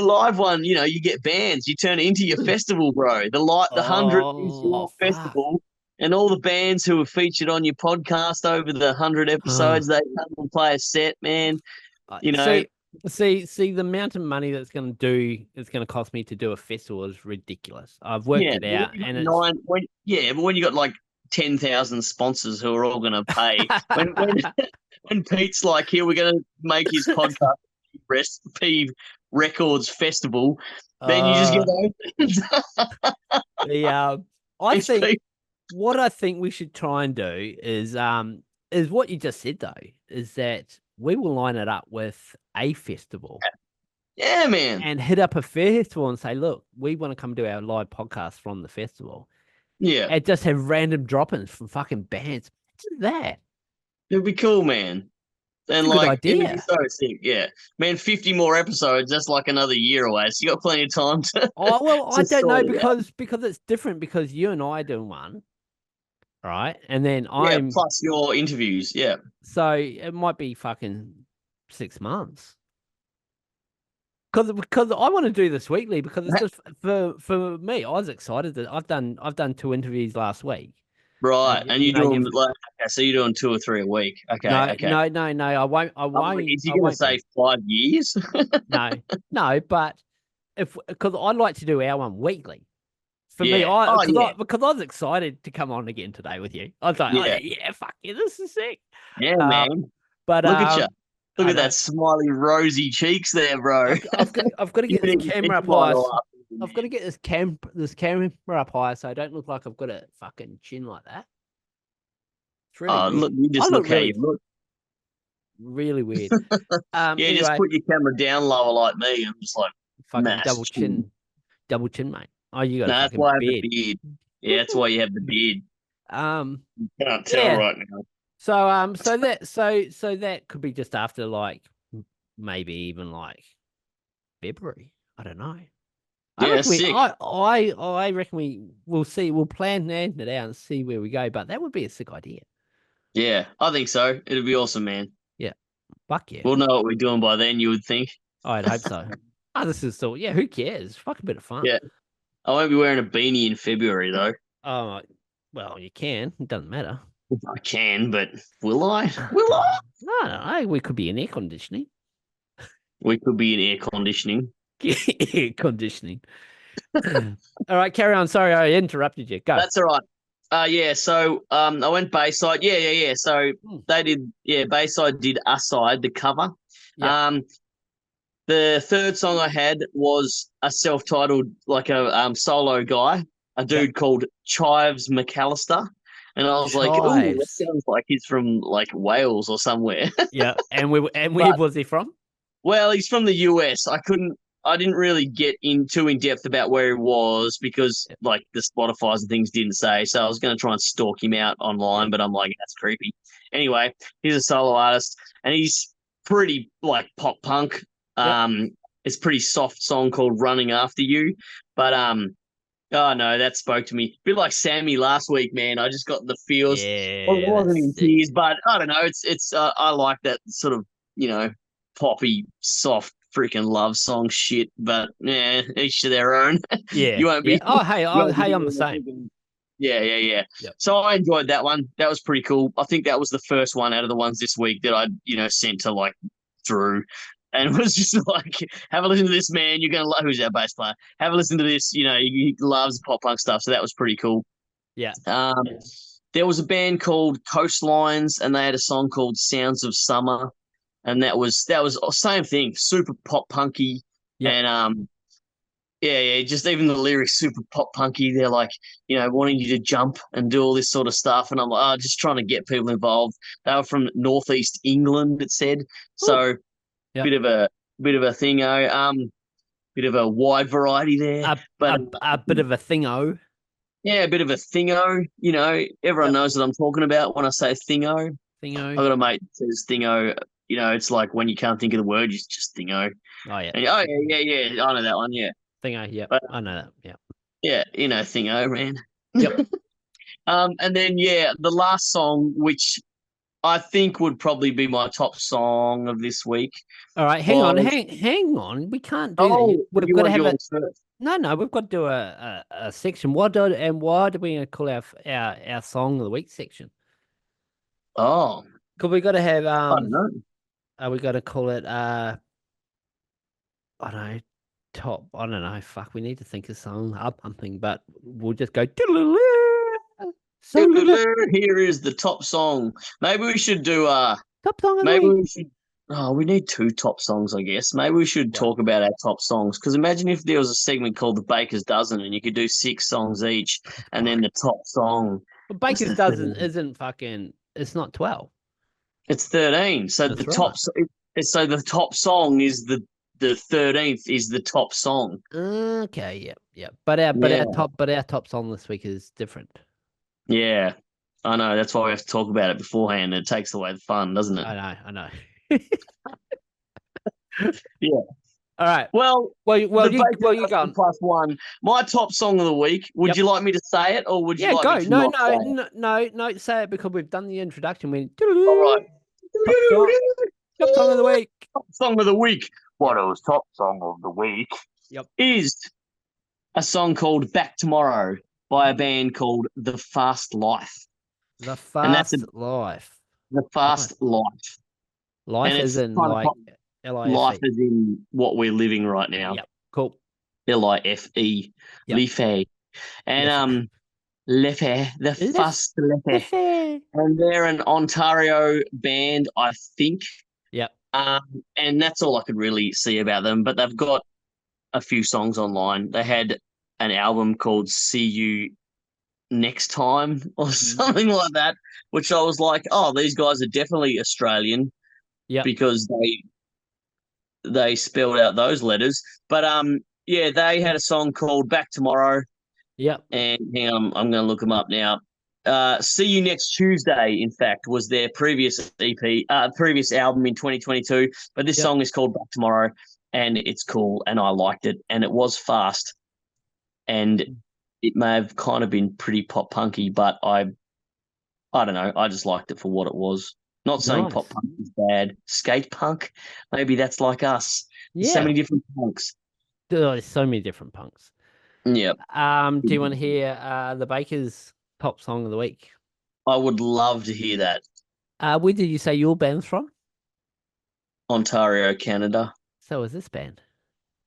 live one, you get bands. You turn it into your festival, bro. The 100th is oh your fuck. festival, And all the bands who were featured on your podcast over the 100 episodes, they come and play a set, man. You know, see, the amount of money that's going to cost me to do a festival is ridiculous. I've worked it out, and it's but when you got like 10,000 sponsors who are all going to pay, when Pete's like, here, we're going to make his podcast P Records Festival, then you just get I think what I think we should try and do is what you just said though, is that we will line it up with a festival. Yeah, man. And hit up a festival and say, look, we want to come do our live podcast from the festival. Yeah. And just have random drop-ins from fucking bands. Imagine that. It'd be cool, man. And that's a good idea. It'd be so sick, yeah. Man, 50 more episodes, that's like another year away. So you got plenty of time to. Oh, well, I don't know because it's different because you and I are doing one. Right. And then plus your interviews, yeah. So it might be fucking 6 months. Because I want to do this weekly because it's just for me. I was excited that I've done 2 interviews last week. Right, and you're doing so you're doing 2 or 3 a week. Okay, no, okay. No, I won't. Is he going to say 5 years? no, but because I like to do our one weekly. For me, because I was excited to come on again today with you. I was like, fuck yeah, this is sick. Yeah, man. But look at you. Look at that smiley, rosy cheeks there, bro. I've got to get this camera up high. I've got to get this camera up high so I don't look like I've got a fucking chin like that. It's really weird. Look, you just look how you look. Really weird. Anyway, just put your camera down lower like me. I'm just like fucking double chin, mate. Oh, you got a that's fucking why I have beard. the beard. Yeah, that's why you have the beard. You can't tell right now. So that could be just after like maybe even like February. I don't know. I reckon we'll see. We'll plan it out and see where we go. But that would be a sick idea. Yeah, I think so. It'd be awesome, man. Yeah, fuck yeah. We'll know what we're doing by then. You would think. I'd hope so. This is still who cares? Fuck a bit of fun. Yeah, I won't be wearing a beanie in February though. Oh, well, you can. It doesn't matter. I can, but will I? Will I? I don't know. We could be in air conditioning. We could be in air conditioning. Air conditioning. All right, carry on. Sorry, I interrupted you. Go. That's all right. Yeah. So, I went Bayside. Yeah. So they did. Yeah, Bayside did Us Side, the cover. Yeah. The third song I had was a self-titled, like a solo guy, a dude called Chives McAllister. And I was like, oh, that sounds like he's from like Wales or somewhere. Yeah. And where was he from? Well, he's from the US. I didn't really get too in depth about where he was because like the Spotify's and things didn't say. So I was going to try and stalk him out online, but I'm like, that's creepy. Anyway, he's a solo artist and he's pretty like pop punk. It's a pretty soft song called Running After You. But oh no, that spoke to me. A bit like Sammy last week, man. I just got the feels. Yeah, well, it wasn't in tears, but I don't know. It's I like that sort of, poppy, soft, freaking love song shit. But yeah, each to their own. Yeah, you won't be. Oh, hey, I'm the same. Yeah. Yep. So I enjoyed that one. That was pretty cool. I think that was the first one out of the ones this week that I, sent to like Drew. And it was just like, have a listen to this, man. You're going to love, who's our bass player? Have a listen to this. He loves pop punk stuff. So that was pretty cool. Yeah. There was a band called Coastlines and they had a song called Sounds of Summer. And that was the same thing, super pop punky. Yeah. And just even the lyrics, super pop punky. They're like, wanting you to jump and do all this sort of stuff. And I'm like, just trying to get people involved. They were from Northeast England, it said. Ooh. So bit of a thingo, bit of a wide variety there. A bit of a thingo. Yeah, a bit of a thingo. Everyone knows what I'm talking about when I say thingo. Thingo. I got a mate that says thingo. It's like when you can't think of the word, you just thingo. Oh yeah. And, yeah. I know that one. Yeah. Thingo. Yeah. I know that. Yeah. Yeah, thingo, man. Yep. And then the last song, which I think would probably be my top song of this week. All right, hang on. We can't do that. We've got to have it. No, we've got to do a section. What do and why do we call our song of the week section? Oh, Because we got to have I don't know. we got to call it I don't know, top. I don't know. Fuck, we need to think of song up something, but we'll just go. Song of the Here is the top song. Maybe we should do top song of the maybe week. we should oh, we need two top songs, I guess. Maybe we should Yep. talk about our top songs. Because imagine if there was a segment called the Baker's Dozen and you could do 6 songs each, and then Fuck. the top song But was Baker's the doesn't 13. isn't fucking. It's not 12. It's 13. So That's right. the top song is the 13th is the top song. Okay. Yep. But our Yeah. top song this week is different. Yeah. I know. That's why we have to talk about it beforehand. It takes away the fun, doesn't it? I know. Yeah. All right. Well, Well, the you Baker's go Dozen on. +1. My top song of the week. Would Yep. you like me to say it, or would you Yeah, like me go. to No, not say no, it? no, no, no. Say it because we've done the introduction. We All right. top song, top song of the week. Top song of the week. Yep. Watto's top song of the week Yep. is a song called Back Tomorrow by a band called The Fast Life. The And that's fast life. The Life. Fast Life. And Life is it's in kind of like life LIFE. as in what we're living right now. Yep. Cool. LIFE. Yep. Life. And Life. Life, the Life. Fast Life. Life. And they're an Ontario band, I think. Yep. And that's all I could really see about them. But they've got a few songs online. They had an album called See You Next Time or something like that, which I was like, oh, these guys are definitely Australian Yep. because they spelled out those letters. But yeah, they had a song called Back Tomorrow, Yep. and hang on, I'm going to look them up now. See You Next Tuesday, in fact, was their previous EP, previous album in 2022. But this Yep. song is called Back Tomorrow, and it's cool, and I liked it, and it was fast, and it may have kind of been pretty pop punky, but I don't know, I just liked it for what it was. Not saying pop Nice. punk is bad. Skate punk, maybe that's like us. There's so Yeah. many different punks. There's so many different punks. Yeah, Do you want to hear the Baker's top song of the week? I would love to hear that. Where did you say your band's from? Ontario, Canada. So is this band.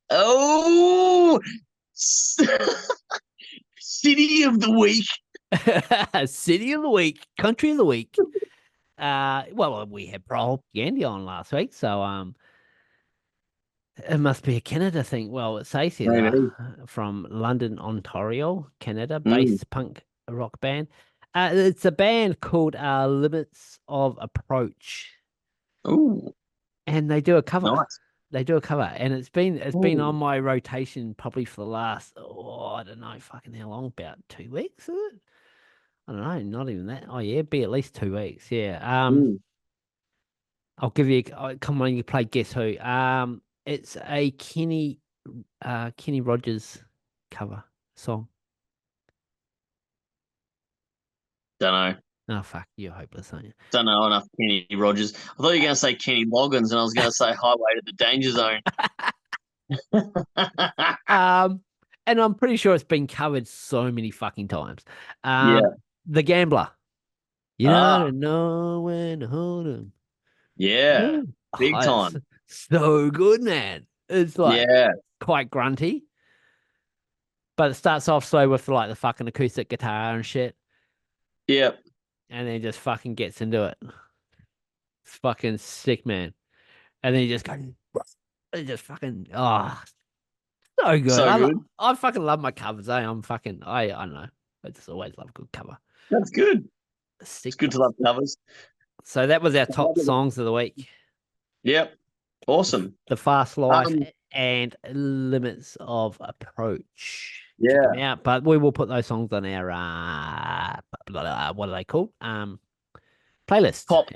Oh, City of the Week. City of the week, country of the week. Well, we had propaganda on last week, so it must be a Canada thing. Well, it says here they're Maybe. from London, Ontario, Canada, Mm. based punk rock band. It's a band called Limits of Approach, Oh, and they do a cover. nice. They do a cover, and it's been on Ooh. my rotation probably for the last I don't know fucking how long, about 2 weeks, is it? I don't know, not even that. Oh yeah, be at least 2 weeks. Yeah. Mm. I'll give you. Come on, you play Guess Who. It's a Kenny Rogers cover song. Don't know. Oh fuck, you're hopeless, aren't you? Don't know enough Kenny Rogers. I thought you were going to say Kenny Loggins, and I was going to say Highway to the Danger Zone. Um, and I'm pretty sure it's been covered so many fucking times. Yeah. The Gambler. You Ah, don't know when to hold 'em. yeah. Oh, Big it's time. so good, man. It's like Yeah. quite grunty, but it starts off slow with like the fucking acoustic guitar and shit, Yep. and then just fucking gets into it. It's fucking sick, man. And then you just go, it just fucking so good. So good. I fucking love my covers. I don't know. I just always love a good cover. That's good. It's Sick good to place. love covers. So that was our top songs of the week. Yep. Awesome. The Fast Life Um, and Limits of Approach. Check them yeah. out. But we will put those songs on our what are they called? Playlist. Top.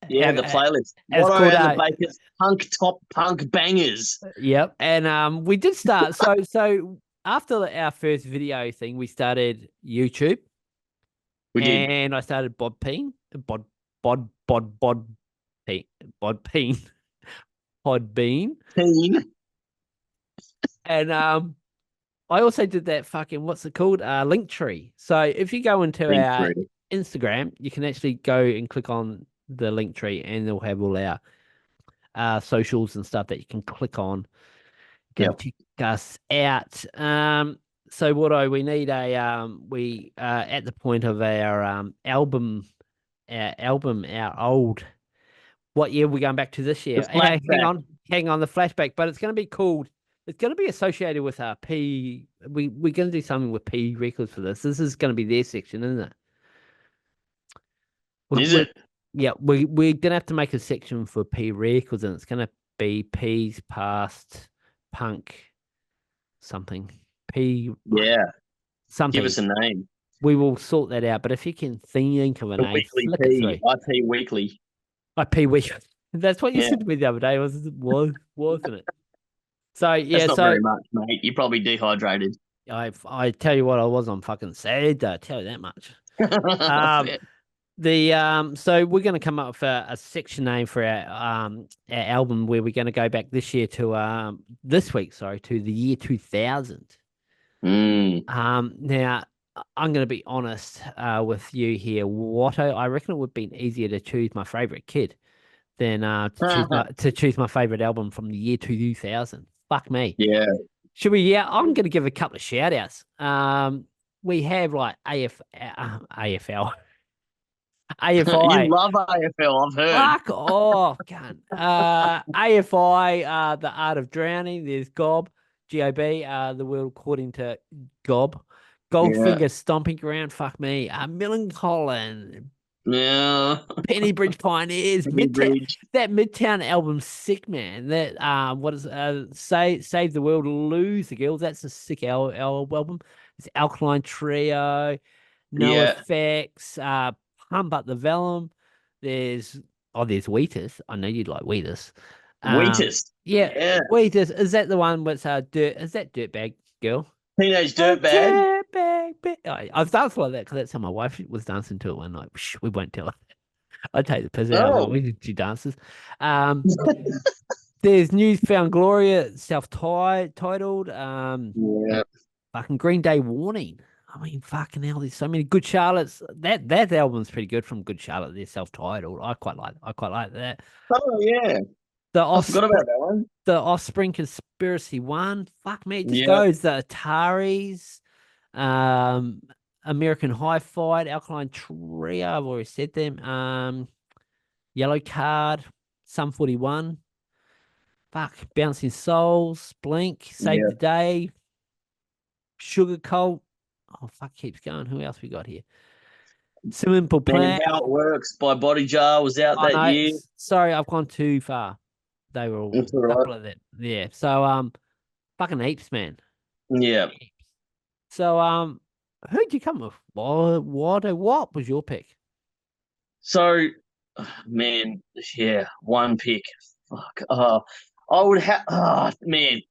Yeah, the Uh, playlist. It's Watto called and the Bakers Punk Top Punk Bangers. yep. And we did start so after our first video thing, we started YouTube We did. and I started Podbean. Podbean. Podbean. Teen. And I also did that fucking what's it called? Link tree. So if you go into Think our through. Instagram, you can actually go and click on the link tree, and it'll have all our socials and stuff that you can click on. Go Yep. check us out. So what we need we at the point of our our old. What year are we going back to this The year? flashback. Hang on, the flashback. But it's going to be called. It's going to be associated with P. We're going to do something with P records for this. This is going to be their section, isn't it? Is We it? yeah, we're going to have to make a section for P records, and it's going to be P's past punk something. P Yeah. Give something. us a name. We will sort that out. But if you can think of a The name, Weekly flick it P. through. IP Weekly. Like P week. That's what you Yeah. said to me the other day, wasn't it? So That's yeah, not so very much, mate. You're probably dehydrated. I tell you what, I was on fucking sad. I tell you that much. Um, Fair. so we're going to come up with a section name for our album where we're going to go back this year to this week, sorry, to the year 2000. Mm. Now I'm going to be honest with you here, Watto. I reckon it would have been easier to choose my favorite kid than to choose my favorite album from the year 2000. Fuck me. Yeah. Should we? Yeah, I'm going to give a couple of shout outs. We have like AFL, You AFI. love AFL, I've heard. Fuck off, cunt. AFI, the art of drowning. There's GOB, the world according to GOB. Yeah. Goldfinger stomping ground. Fuck me. Millencolin, Yeah. Pennybridge Pioneers, Penny Midtown. Bridge. That Midtown album's sick, man. That what is Save the World, Lose the Girls. That's a sick album. It's Alkaline Trio, No Yeah. Effects, Pump Up the Vellum. There's there's Wheatus. I know you'd like Wheatus. Wheatest. Yeah, Yeah. Wheatus. Is that the one with dirt? Is that Dirtbag Girl? Teenage A Dirtbag. I've danced like that because that's how my wife was dancing to it one night. Shh, we won't tell her. I take the piss out of her Oh. when she dances. Um, there's Newfound Gloria, self-titled. Yeah. Fucking Green Day Warning. I mean, fucking hell, there's so many Good Charlotte's. That album's pretty good from Good Charlotte. They're self-titled. I quite like that. Oh, yeah. The I forgot Offspring, about that one. the Offspring Conspiracy One. Fuck me, it just Yeah. goes. The Ataris, um, American High Fight, Alkaline Trio. I've already said them. Yellow Card, Sum 41. Fuck, Bouncing Souls, Blink, Save Yeah. the Day, Sugar Cult. Oh, fuck, keeps going. Who else we got here? Simple Man, Plan. How It Works by Body Jar was out Oh, that no, year. sorry, I've gone too far. They were all That's all a right. couple of that. Yeah, so, fucking heaps, man. Yeah. So, who'd you come with? What was your pick? So, man, yeah, one pick. Fuck. I would have. Man,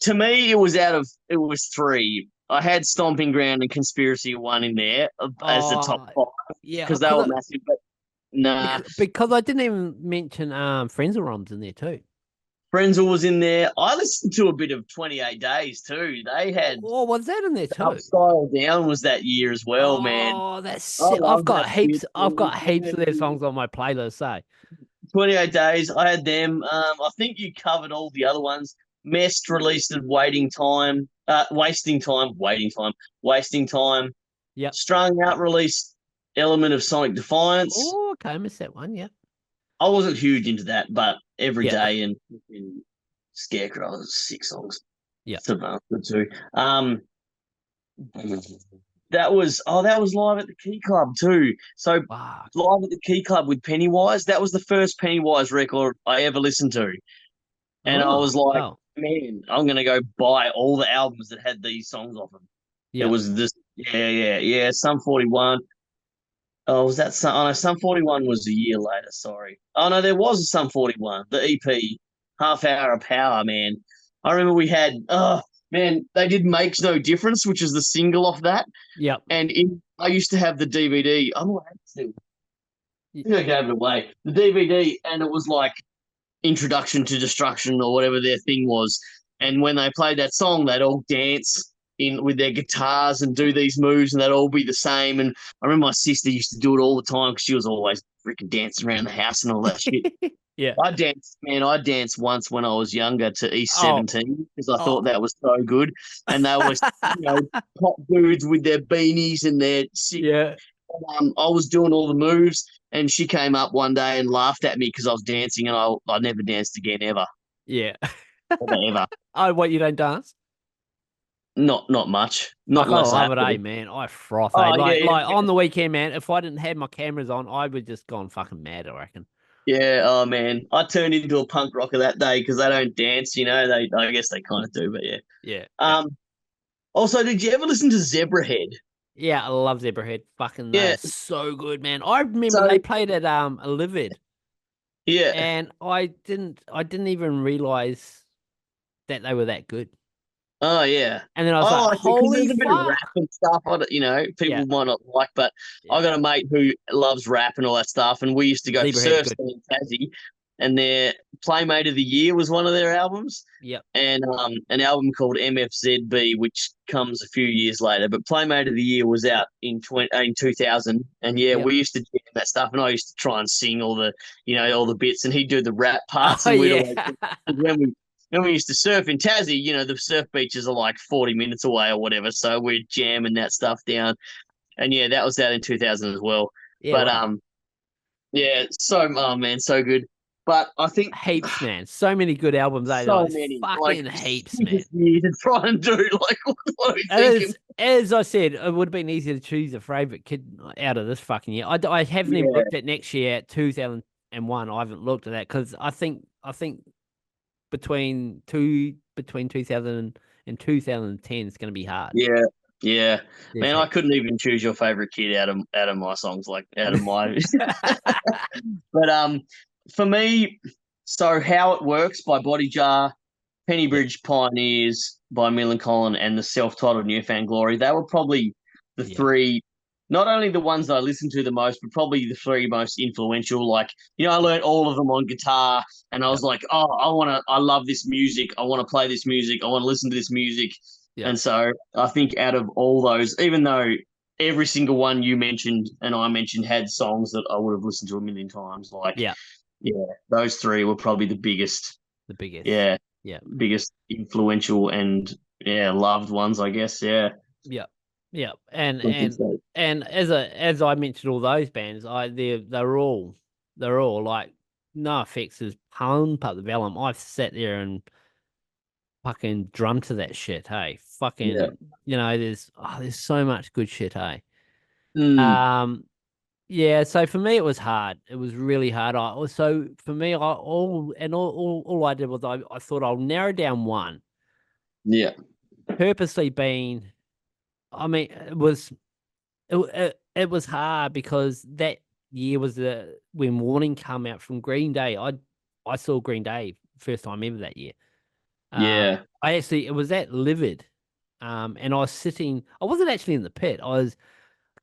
to me, it was three. I had Stomping Ground and Conspiracy One in there as the top Oh, five yeah, because they were massive. But nah, because I didn't even mention Friends of Roms in there too. Frenzel was in there. I listened to a bit of 28 Days too. They had Oh, was that in there too? Upstyle Down was that year as well, man. Oh, that's I sick. love that shit. I've got heaps of their songs on my playlist, say. 28 Days. I had them. I think you covered all the other ones. Mest released at Waiting Time. Wasting Time. Waiting Time. Wasting Time. Yep. Strung Out released Element of Sonic Defiance. Oh, okay, I missed that one, yeah. I wasn't huge into that, but Every Yeah. Day and Scarecrow was 6 songs. Yeah. Good too. That was live at the Key Club too. So Wow. live at the Key Club with Pennywise. That was the first Pennywise record I ever listened to, and I was like, wow. man, I'm gonna go buy all the albums that had these songs off them. Yeah. It was this, yeah. Sum 41. Oh, was that Sum? Oh, no, Sum 41 was a year later. Sorry. Oh no, there was a Sum 41, the EP, Half Hour of Power. Man, I remember we had. Oh man, they did Makes No Difference, which is the single off that. Yep. And I used to have the DVD. I'm not still. I think I gave it away. The DVD, and it was like Introduction to Destruction or whatever their thing was. And when they played that song, they'd all dance in with their guitars and do these moves, and they'd all be the same. And I remember my sister used to do it all the time because she was always freaking dancing around the house and all that shit. Yeah. I danced, man. I danced once when I was younger to East Oh, 17 because I oh. thought that was so good. And they were, pop dudes with their beanies and their sick. Yeah. I was doing all the moves, and she came up one day and laughed at me because I was dancing, and I never danced again ever, Yeah. ever, ever. Oh, what, you don't dance? Not much, not Fuck, I unless I love have it, to. man. I froth, Oh yeah, Like yeah, on the weekend, man. If I didn't have my cameras on, I would just gone fucking mad, I reckon. yeah. Oh man, I turned into a punk rocker that day because they don't dance. They, I guess they kind of do, but yeah. Yeah. Yeah. Um. Also, did you ever listen to Zebrahead? Yeah, I love Zebrahead. Fucking Yeah. they're so good, man. I remember So they played at Livid, yeah. and I didn't even realize that they were that good. Oh yeah. And then I was I like, like it because holy there's a bit of rap fuck. and stuff on it, Yeah, people might not like, but yeah. I got a mate who loves rap and all that stuff, and we used to go for Zebrahead are surf good. ski in Tassie, and their Playmate of the Year was one of their albums, Yep. and an album called MFZB, which comes a few years later. But Playmate of the Year was out in 2000, and yeah, Yep. we used to jam that stuff, and I used to try and sing all the bits, and he'd do the rap parts, Oh and we'd always yeah. when we used to surf in Tassie, the surf beaches are like 40 minutes away or whatever. So we're jamming that stuff down. And yeah, that was out in 2000 as well. Yeah, But right. yeah, oh man, so good. But I think Heaps, man. So many good albums, eh? so Like many, like fucking heaps, man. biggest year to try and do. Like, what are we And thinking? as I said, it would have been easier to choose a favorite kid out of this fucking year. I haven't even Yeah, looked at next year, 2001. I haven't looked at that because I think between 2000 and 2010 is going to be hard. yeah, yeah. There's Man, I heaps. couldn't even choose your favorite kid out of my songs, like out of my. But for me, so How It Works by Body Jar, Yeah, Pennybridge Pioneers by Millencolin, and the self-titled Newfound Glory. They were probably the yeah, three, not only the ones that I listened to the most, but probably the three most influential. Like, I yeah, learned all of them on guitar, and I yeah, was like, oh, I love this music. I want to play this music. I want to listen to this music. yeah, And so I think out of all those, even though every single one you mentioned and I mentioned had songs that I would have listened to a million times, like, yeah. yeah, those three were probably the biggest. The biggest. Yeah, Yeah, biggest influential and loved ones, I guess. Yeah, yeah, yeah. And I think and so. and as I mentioned all those bands, they're all like no effects is pump up the vellum. I've sat there and fucking drum to that shit, hey. Yeah. Fucking, there's so much good shit, hey. Mm, Um, yeah, so for me it was hard. It was really hard. So for me, all I did was I thought I'll narrow down one, yeah. purposely being I mean, it was hard because that year was when Warning come out from Green Day. I saw Green Day first time ever that year. Yeah. It was at Livid, and I was sitting. I wasn't actually in the pit. I was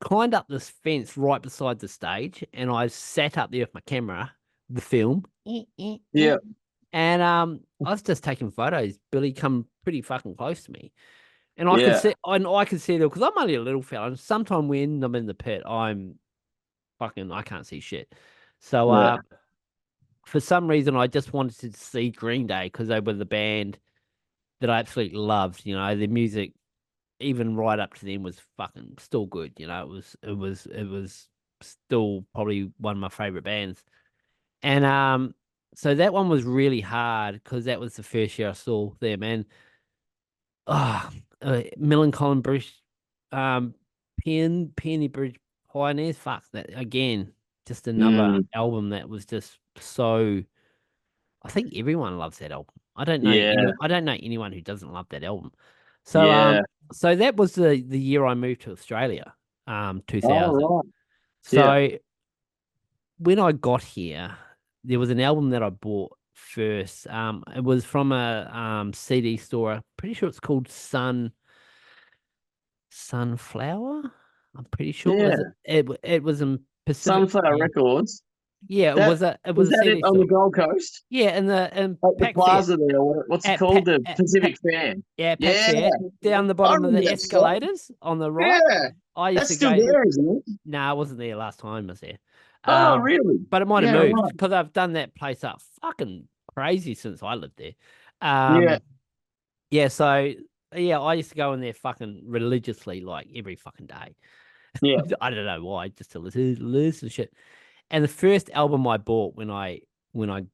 climbed up this fence right beside the stage, and I sat up there with my camera, the film, Yeah. and I was just taking photos. Billy come pretty fucking close to me, and Yeah. I could see there because I'm only a little fella. And sometimes when I'm in the pit, I can't see shit. So Yeah. for some reason, I just wanted to see Green Day because they were the band that I absolutely loved. Their music, even right up to them, was fucking still good. It was still probably one of my favorite bands. And so that one was really hard because that was the first year I saw them. And oh, Millencolin Bruce, um, Penny Bridge Pioneers. Fuck that again. Just another Mm, album that was just so. I think everyone loves that album. yeah. I don't know anyone who doesn't love that album. So Yeah. so that was the year I moved to Australia, Oh, 2000. right. Yeah. So when I got here, there was an album that I bought first. It was from a CD store. Pretty sure it's called Sunflower. I'm pretty sure Yeah. it was in Pacific. Sunflower Records. Yeah, That it was is a that it CD on the store. Gold Coast Yeah, in at the Pac Fair. plaza there? What's it At called? Pac The at, Pacific Fair. yeah, Pac Yeah, Fair, down the I bottom of remember the that spot. escalators on the right. Yeah, I used that's to still go. there, isn't it? No, I wasn't there last time I was there. Oh, really? But it might have Yeah, moved right. because I've done that place up fucking crazy since I lived there. Yeah, Yeah, so yeah, I used to go in there fucking religiously, like every fucking day. yeah, I don't know why, just to listen to shit. And the first album I bought when I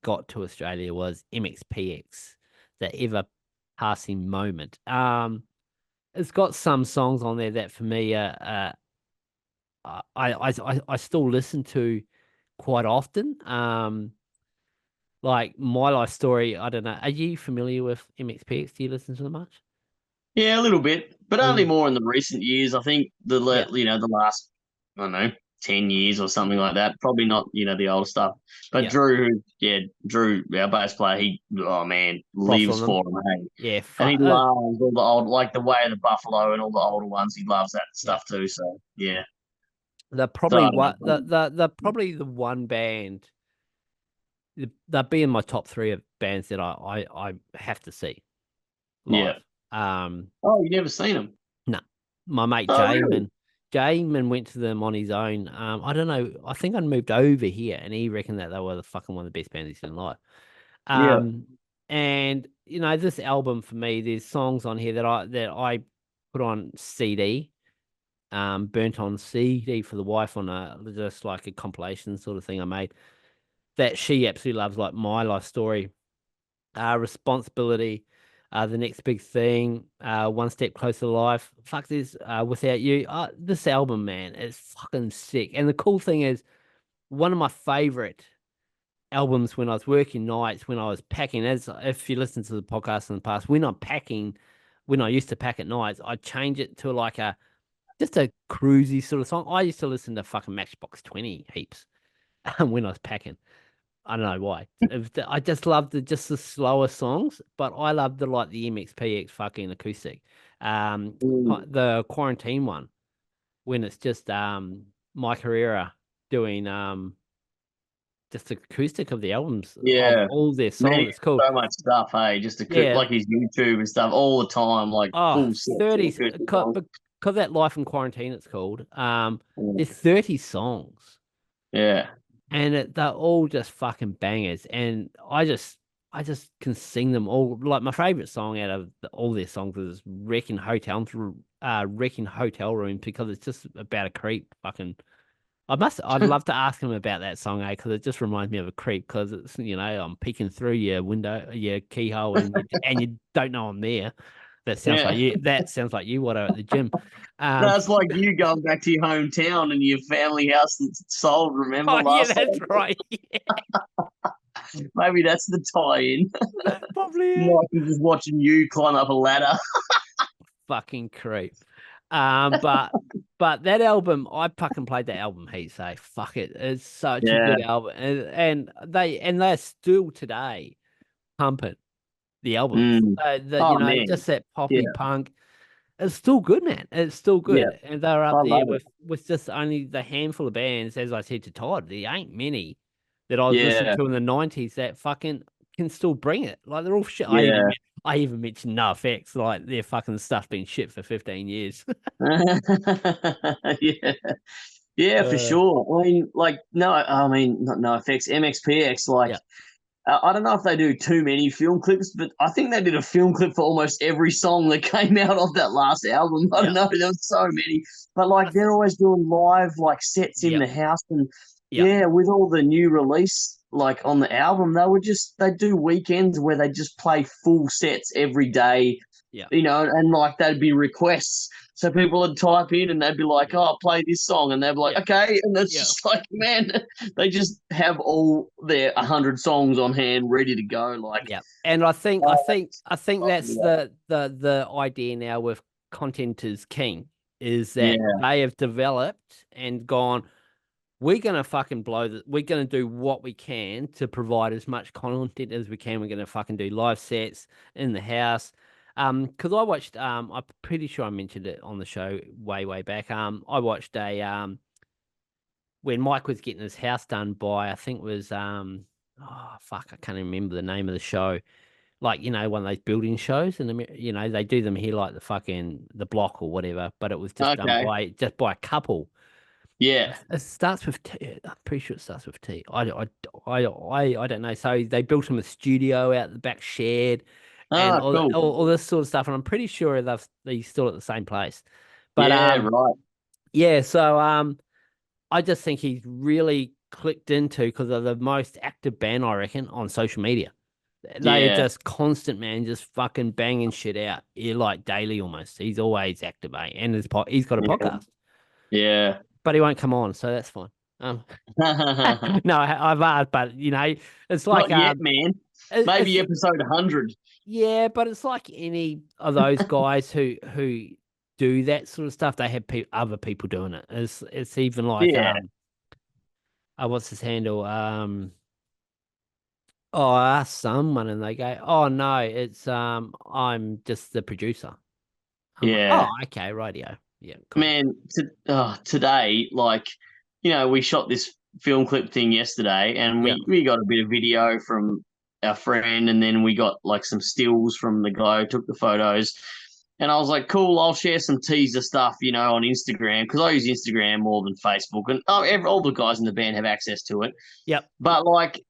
got to Australia was MXPX, the Ever Passing Moment. It's got some songs on there that for me I still listen to quite often. Like My Life Story. I don't know. Are you familiar with MXPX? Do you listen to them much? yeah, a little bit, but only Mm, more in the recent years. I think yeah, the last, I don't know, 10 years or something like that. Probably not, the older stuff. But yeah. Drew, our bass player, he, oh man, Froth on lives them. for him, hey. Yeah, And he loves all the old, like the Way of the Buffalo and all the older ones. He loves that yeah. stuff too. So yeah, They're so probably I don't what know. the probably the one band. They'll be in my top three of bands that I have to see Yeah. live. Um, Oh, you never seen him? no, my mate Oh, really? Jamin went to them on his own. I don't know. I think I moved over here, and he reckoned that they were the fucking one of the best bands he's seen live. Yeah. Um, and this album for me, there's songs on here that I put on CD, burnt on CD for the wife on a just like a compilation sort of thing I made that she absolutely loves, like My Life Story, Responsibility, The Next Big Thing, One Step Closer to Life. Fuck this, Without You. This album, man, is fucking sick. And the cool thing is, one of my favorite albums when I was working nights, when I was packing, as if you listen to the podcast in the past, when I'm packing, when I used to pack at nights, I change it to like just a cruisy sort of song. I used to listen to fucking Matchbox 20 heaps when I was packing. I don't know why. I just love the slower songs, but I love the MXPX fucking acoustic. Mm. The quarantine one when it's just Mike Herrera doing just the acoustic of the albums of Yeah. all their Man, he songs. It's cool. has so much stuff, hey, just Yeah. like his YouTube and stuff all the time, like Oh, full sets of 30 acoustic songs. because that Life in Quarantine it's called. Mm. There's 30 songs Yeah. and they're all just fucking bangers. And I just can sing them all. Like my favorite song out of all their songs is Wrecking Hotel Rooms because it's just about a creep. Fucking, I'd love to ask him about that song, because it just reminds me of a creep because it's, I'm peeking through your window, your keyhole, and you don't know I'm there. That sounds like Yeah. you. That sounds like you, Watto, at the gym. Um, That's like you going back to your hometown and your family house that's sold, remember oh yeah, last that's time? right. Yeah, Maybe that's the tie-in. that's probably it. Like he's just watching you climb up a ladder. Fucking creep. But that album, I fucking played that album heaps. Say fuck it, it's such a Yeah. good album, and they're still today pumping the albums. Mm. That Oh man. just that Yeah. poppy punk. It's still good, man. It's still Yeah. good, and they're up I there love it. with just only the handful of bands, as I said to Todd. There ain't many that I was listening Yeah. to in the '90s that fucking can still bring it. Like they're all shit. Yeah. I even mentioned NoFX, like their fucking stuff been shit for 15 years. Yeah. Yeah, for uh, sure. I mean, like, no, I mean, not no effects. MXPX, like, yeah, I don't know if they do too many film clips, but I think they did a film clip for almost every song that came out of that last album. I don't yeah, know, there was so many, but like I they're th- always doing live like sets in yeah, the house, and yeah, yeah, with all the new release like on the album, they do weekends where they just play full sets every day, yeah, and like they'd be requests. So people would type in and they'd be like, "Oh, play this song," and they'd be like, yeah, "Okay," and it's yeah, just like, man, they just have all their 100 songs on hand, ready to go. Like, yeah. And I think that's yeah, the idea now with content is king, is that yeah, they have developed and gone. We're gonna fucking blow the. We're gonna do what we can to provide as much content as we can. We're gonna fucking do live sets in the house. Because I watched. I'm pretty sure I mentioned it on the show way back. I watched when Mike was getting his house done by, I think it was oh fuck, I can't even remember the name of the show. Like, one of those building shows, and they do them here like the block or whatever, but it was just done Okay. by a couple. Yeah. It starts with T. I'm pretty sure it starts with T. I don't know. So they built him a studio out the back shed and Ah, cool. all this sort of stuff. And I'm pretty sure they're still at the same place. But Yeah, right. yeah. So I just think he's really clicked into because of the most active band, I reckon, on social media. They are Yeah. just constant, man, just fucking banging shit out. Like daily almost. He's always active, mate. And he's got a Yeah. podcast, Yeah. but he won't come on, so that's fine. No, I've asked, but it's like Not yet, man. Maybe it's episode 100. yeah, but it's like any of those guys who do that sort of stuff. They have other people doing it. It's even like Yeah. what's his handle? Oh, I asked someone and they go, oh no, it's I'm just the producer. I'm like, oh, Yeah. okay, radio. Yeah, cool. Man, today, like, we shot this film clip thing yesterday, and Yeah. we got a bit of video from our friend, and then we got like some stills from the guy who took the photos. And I was like, cool, I'll share some teaser stuff, on Instagram, because I use Instagram more than Facebook, and all the guys in the band have access to it. Yep. But like,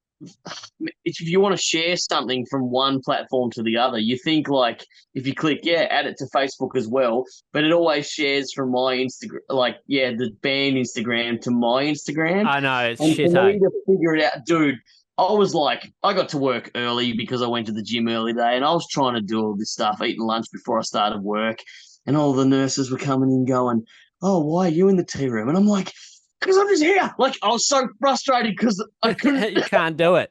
if you want to share something from one platform to the other, you think like if you click, add it to Facebook as well, but it always shares from my Instagram, like, the band Instagram to my Instagram. I know it's And shit, for eh? me to figure it out, dude, I was like, I got to work early because I went to the gym early today, and I was trying to do all this stuff, eating lunch before I started work, and all the nurses were coming in going, oh, why are you in the tea room? And I'm like, because I'm just here. Like, I was so frustrated because I couldn't You can't do it.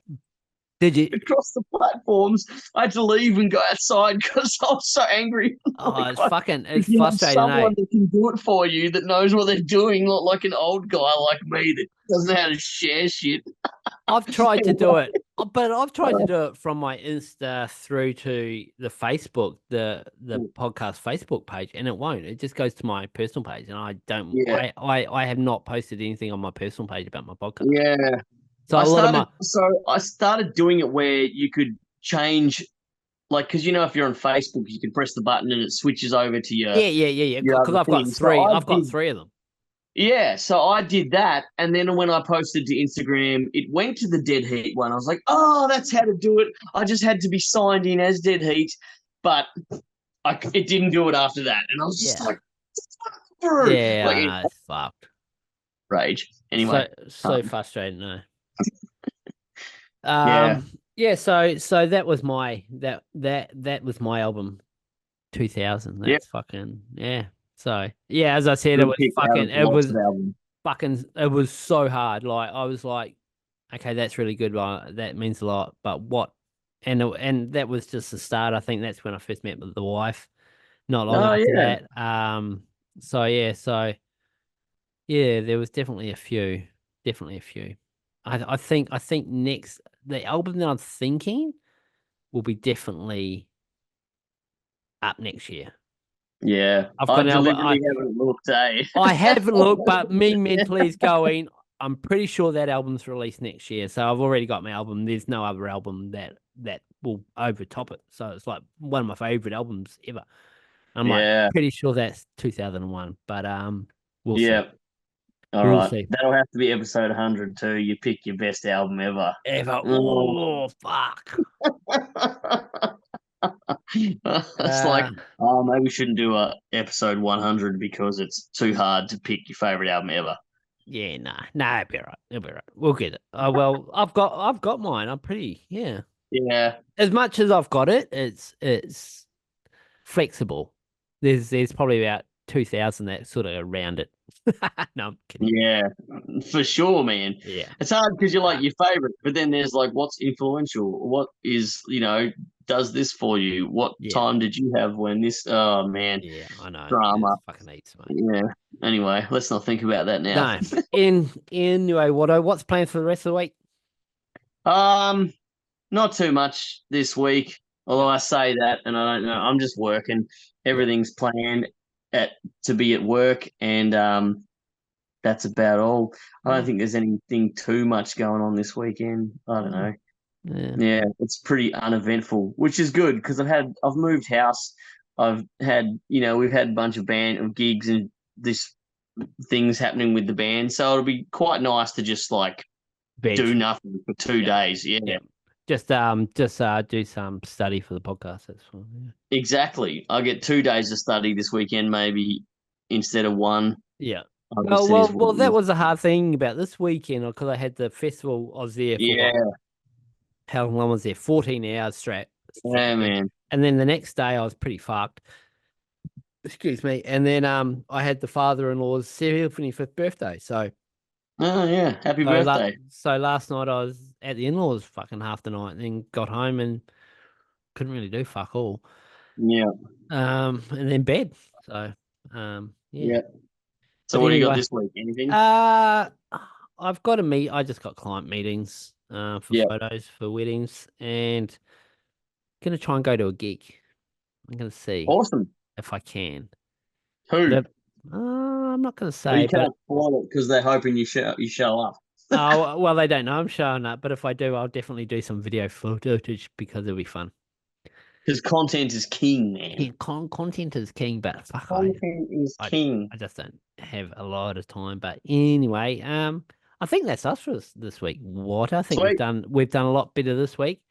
Did you? across the platforms. I had to leave and go outside because I was so angry. Oh, Like, if it's you have frustrating, eh? someone that can do it for you that knows what they're doing, not like an old guy like me that doesn't know how to share shit. I've tried to do it, but I've tried to do it from my Insta through to the Facebook, the podcast Facebook page, and it won't. It just goes to my personal page, and I don't. Yeah, I have not posted anything on my personal page about my podcast. yeah. So a lot of my I started doing it where you could change, like, because if you're on Facebook, you can press the button and it switches over to your yeah. your Because other I've got thing. three. I've got three of them. Yeah, so I did that, and then when I posted to Instagram, it went to the Dead Heat one. I was like, "Oh, that's how to do it." I just had to be signed in as Dead Heat, but it didn't do it after that, and I was just Yeah. like, Yeah, like I know. It's fucked. rage. Anyway, So frustrating, no. yeah, Yeah, so that was that was my album 2000. yeah, That's fucking yeah. So, yeah, as I said, good pick out of the lots of albums. it was so hard. Like I was like, okay, that's really good. That means a lot. But what? And that was just the start. I think that's when I first met the wife. Not long Oh after yeah, that. So yeah, there was definitely a few. Definitely a few. I think next the album that I'm thinking will be definitely up next year. yeah. I've I got an album. deliberately haven't looked, eh? I haven't looked, but me mentally is going. I'm pretty sure that album's released next year, so I've already got my album. There's no other album that will overtop it. So it's like one of my favorite albums ever. I'm like Yeah, pretty sure that's 2001, but we'll see. yeah. All We'll right, see. that'll have to be episode 100 too. You pick your best album ever. Ever. Oh. Oh fuck. It's like, oh, maybe we shouldn't do a episode 100 because it's too hard to pick your favorite album ever. Yeah, nah, it'll be right. It'll be right. We'll get it. Oh well, I've got mine. I'm pretty, yeah. Yeah, As much as I've got it, it's flexible. There's probably about 2,000 that sort of around it. No, I'm kidding. yeah, for sure, man. Yeah. It's hard because you're like your favorite, but then there's like what's influential, what is does this for you? What Yeah. time did you have when this? Oh man, Yeah, I know. drama. It's fucking heaps, mate. Yeah. Anyway, let's not think about that now. No. Anyway, Watto, what's planned for the rest of the week? Not too much this week. Although I say that, and I don't know, I'm just working. Yeah. Everything's planned to be at work, and that's about all. I don't Yeah. think there's anything too much going on this weekend. I don't know. Yeah. Yeah, it's pretty uneventful, which is good because I've moved house. I've had, we've had a bunch of band of gigs and this things happening with the band, so it'll be quite nice to just like Veg. do nothing for 2 days. Yeah, Yeah. Just do some study for the podcast. That's fine. Yeah. exactly. I get 2 days to study this weekend, maybe instead of one. Yeah. It is what Well, it that is. was a hard thing about this weekend because I had the festival. I was there for what? Yeah, How long was there? 14 hours straight. yeah, man. And then the next day I was pretty fucked. Excuse me. And then I had the father-in-law's 75th birthday. So Oh yeah, happy birthday. so last night I was at the in-laws fucking half the night and then got home and couldn't really do fuck all. Yeah, And then bed. So yeah. yeah. So But what do you got anyway, this week? Anything? I've got I just got client meetings for Yeah, photos for weddings and gonna try and go to a gig. I'm gonna see awesome. if I can. Who? But, I'm not gonna Oh, say, you but can't spoil it because they're hoping you show up. oh well, they don't know I'm showing up. But if I do, I'll definitely do some video footage because it'll be fun. Because content is king, man. Yeah, content is king, but fuck, Content is king. I just don't have a lot of time. But anyway, I think that's us for this week. What I think Sweet. we've done a lot better this week.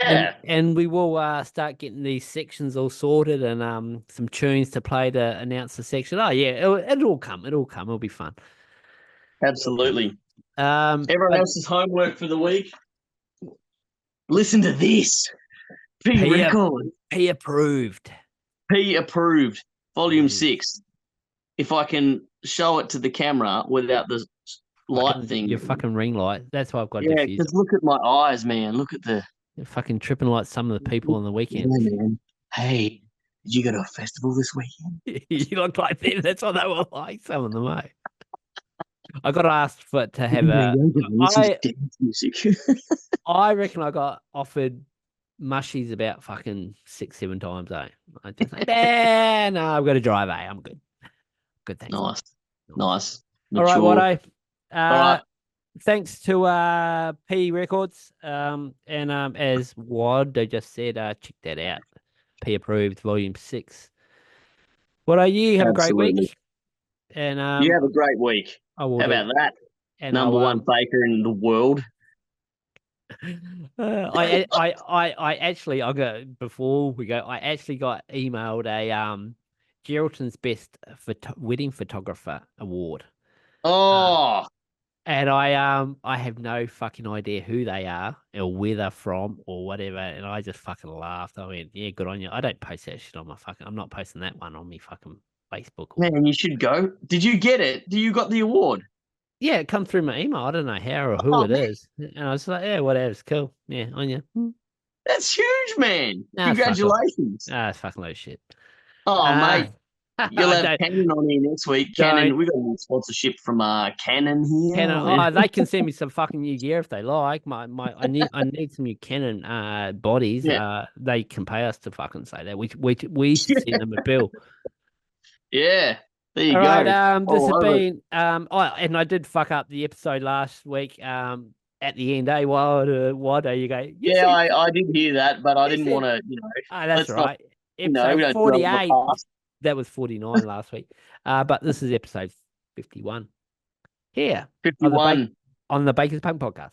Yeah, And we will start getting these sections all sorted and some tunes to play to announce the section. Oh yeah, it'll all come. It'll come. It'll be fun. absolutely. Um, Everyone but else's homework for the week. Listen to this. P P, record. P approved. P approved. Volume Yes. 6. If I can show it to the camera without the light thing. Your fucking ring light. That's why I've got Yeah, diffused. because look at my eyes, man. Look at the. You're fucking tripping like some of the people on the weekend. Yeah, man. Hey, did you go to a festival this weekend? You look like them. That's what they were like. Some of them, eh? I got asked to have Listen to dance music. I reckon I got offered mushies about fucking 6-7 times, eh? I just like, no, I've got to drive, eh? I'm good. Good, thanks. Nice. All right, Watto. All right. Thanks to P Records. And as Watto just said, check that out. P approved, volume 6. Watto, you have a great week. And you have a great week. I will How about that? And Number one baker in the world. I actually before we go, I actually got emailed a Geraldton's Best Wedding Photographer Award. Oh, and I have no fucking idea who they are or where they're from or whatever, and I just fucking laughed. I went, yeah, good on you. I don't post that shit on my fucking. I'm not posting that one on me fucking Facebook. Man, you should go. Did you get it? You got the award? Yeah, it come through my email. I don't know how or who it is. And I was like, yeah, whatever. It's cool. Yeah, on you. That's huge, man. Nah, congratulations. It's fucking low shit. Oh, mate. You'll have Canon on here next week. Canon, we got a sponsorship from Canon here. Canon, they can send me some fucking new gear if they like. I need some new Canon bodies. Yeah. They can pay us to fucking say that. We send them a bill. Yeah. There you go. Right, this has been and I did fuck up the episode last week. At the end, why do you go? Yeah, I did hear that, but I didn't want to, that's right. Episode 48. That was 49 last week. But this is episode 51. Here. 51. On the Baker's Punk Podcast.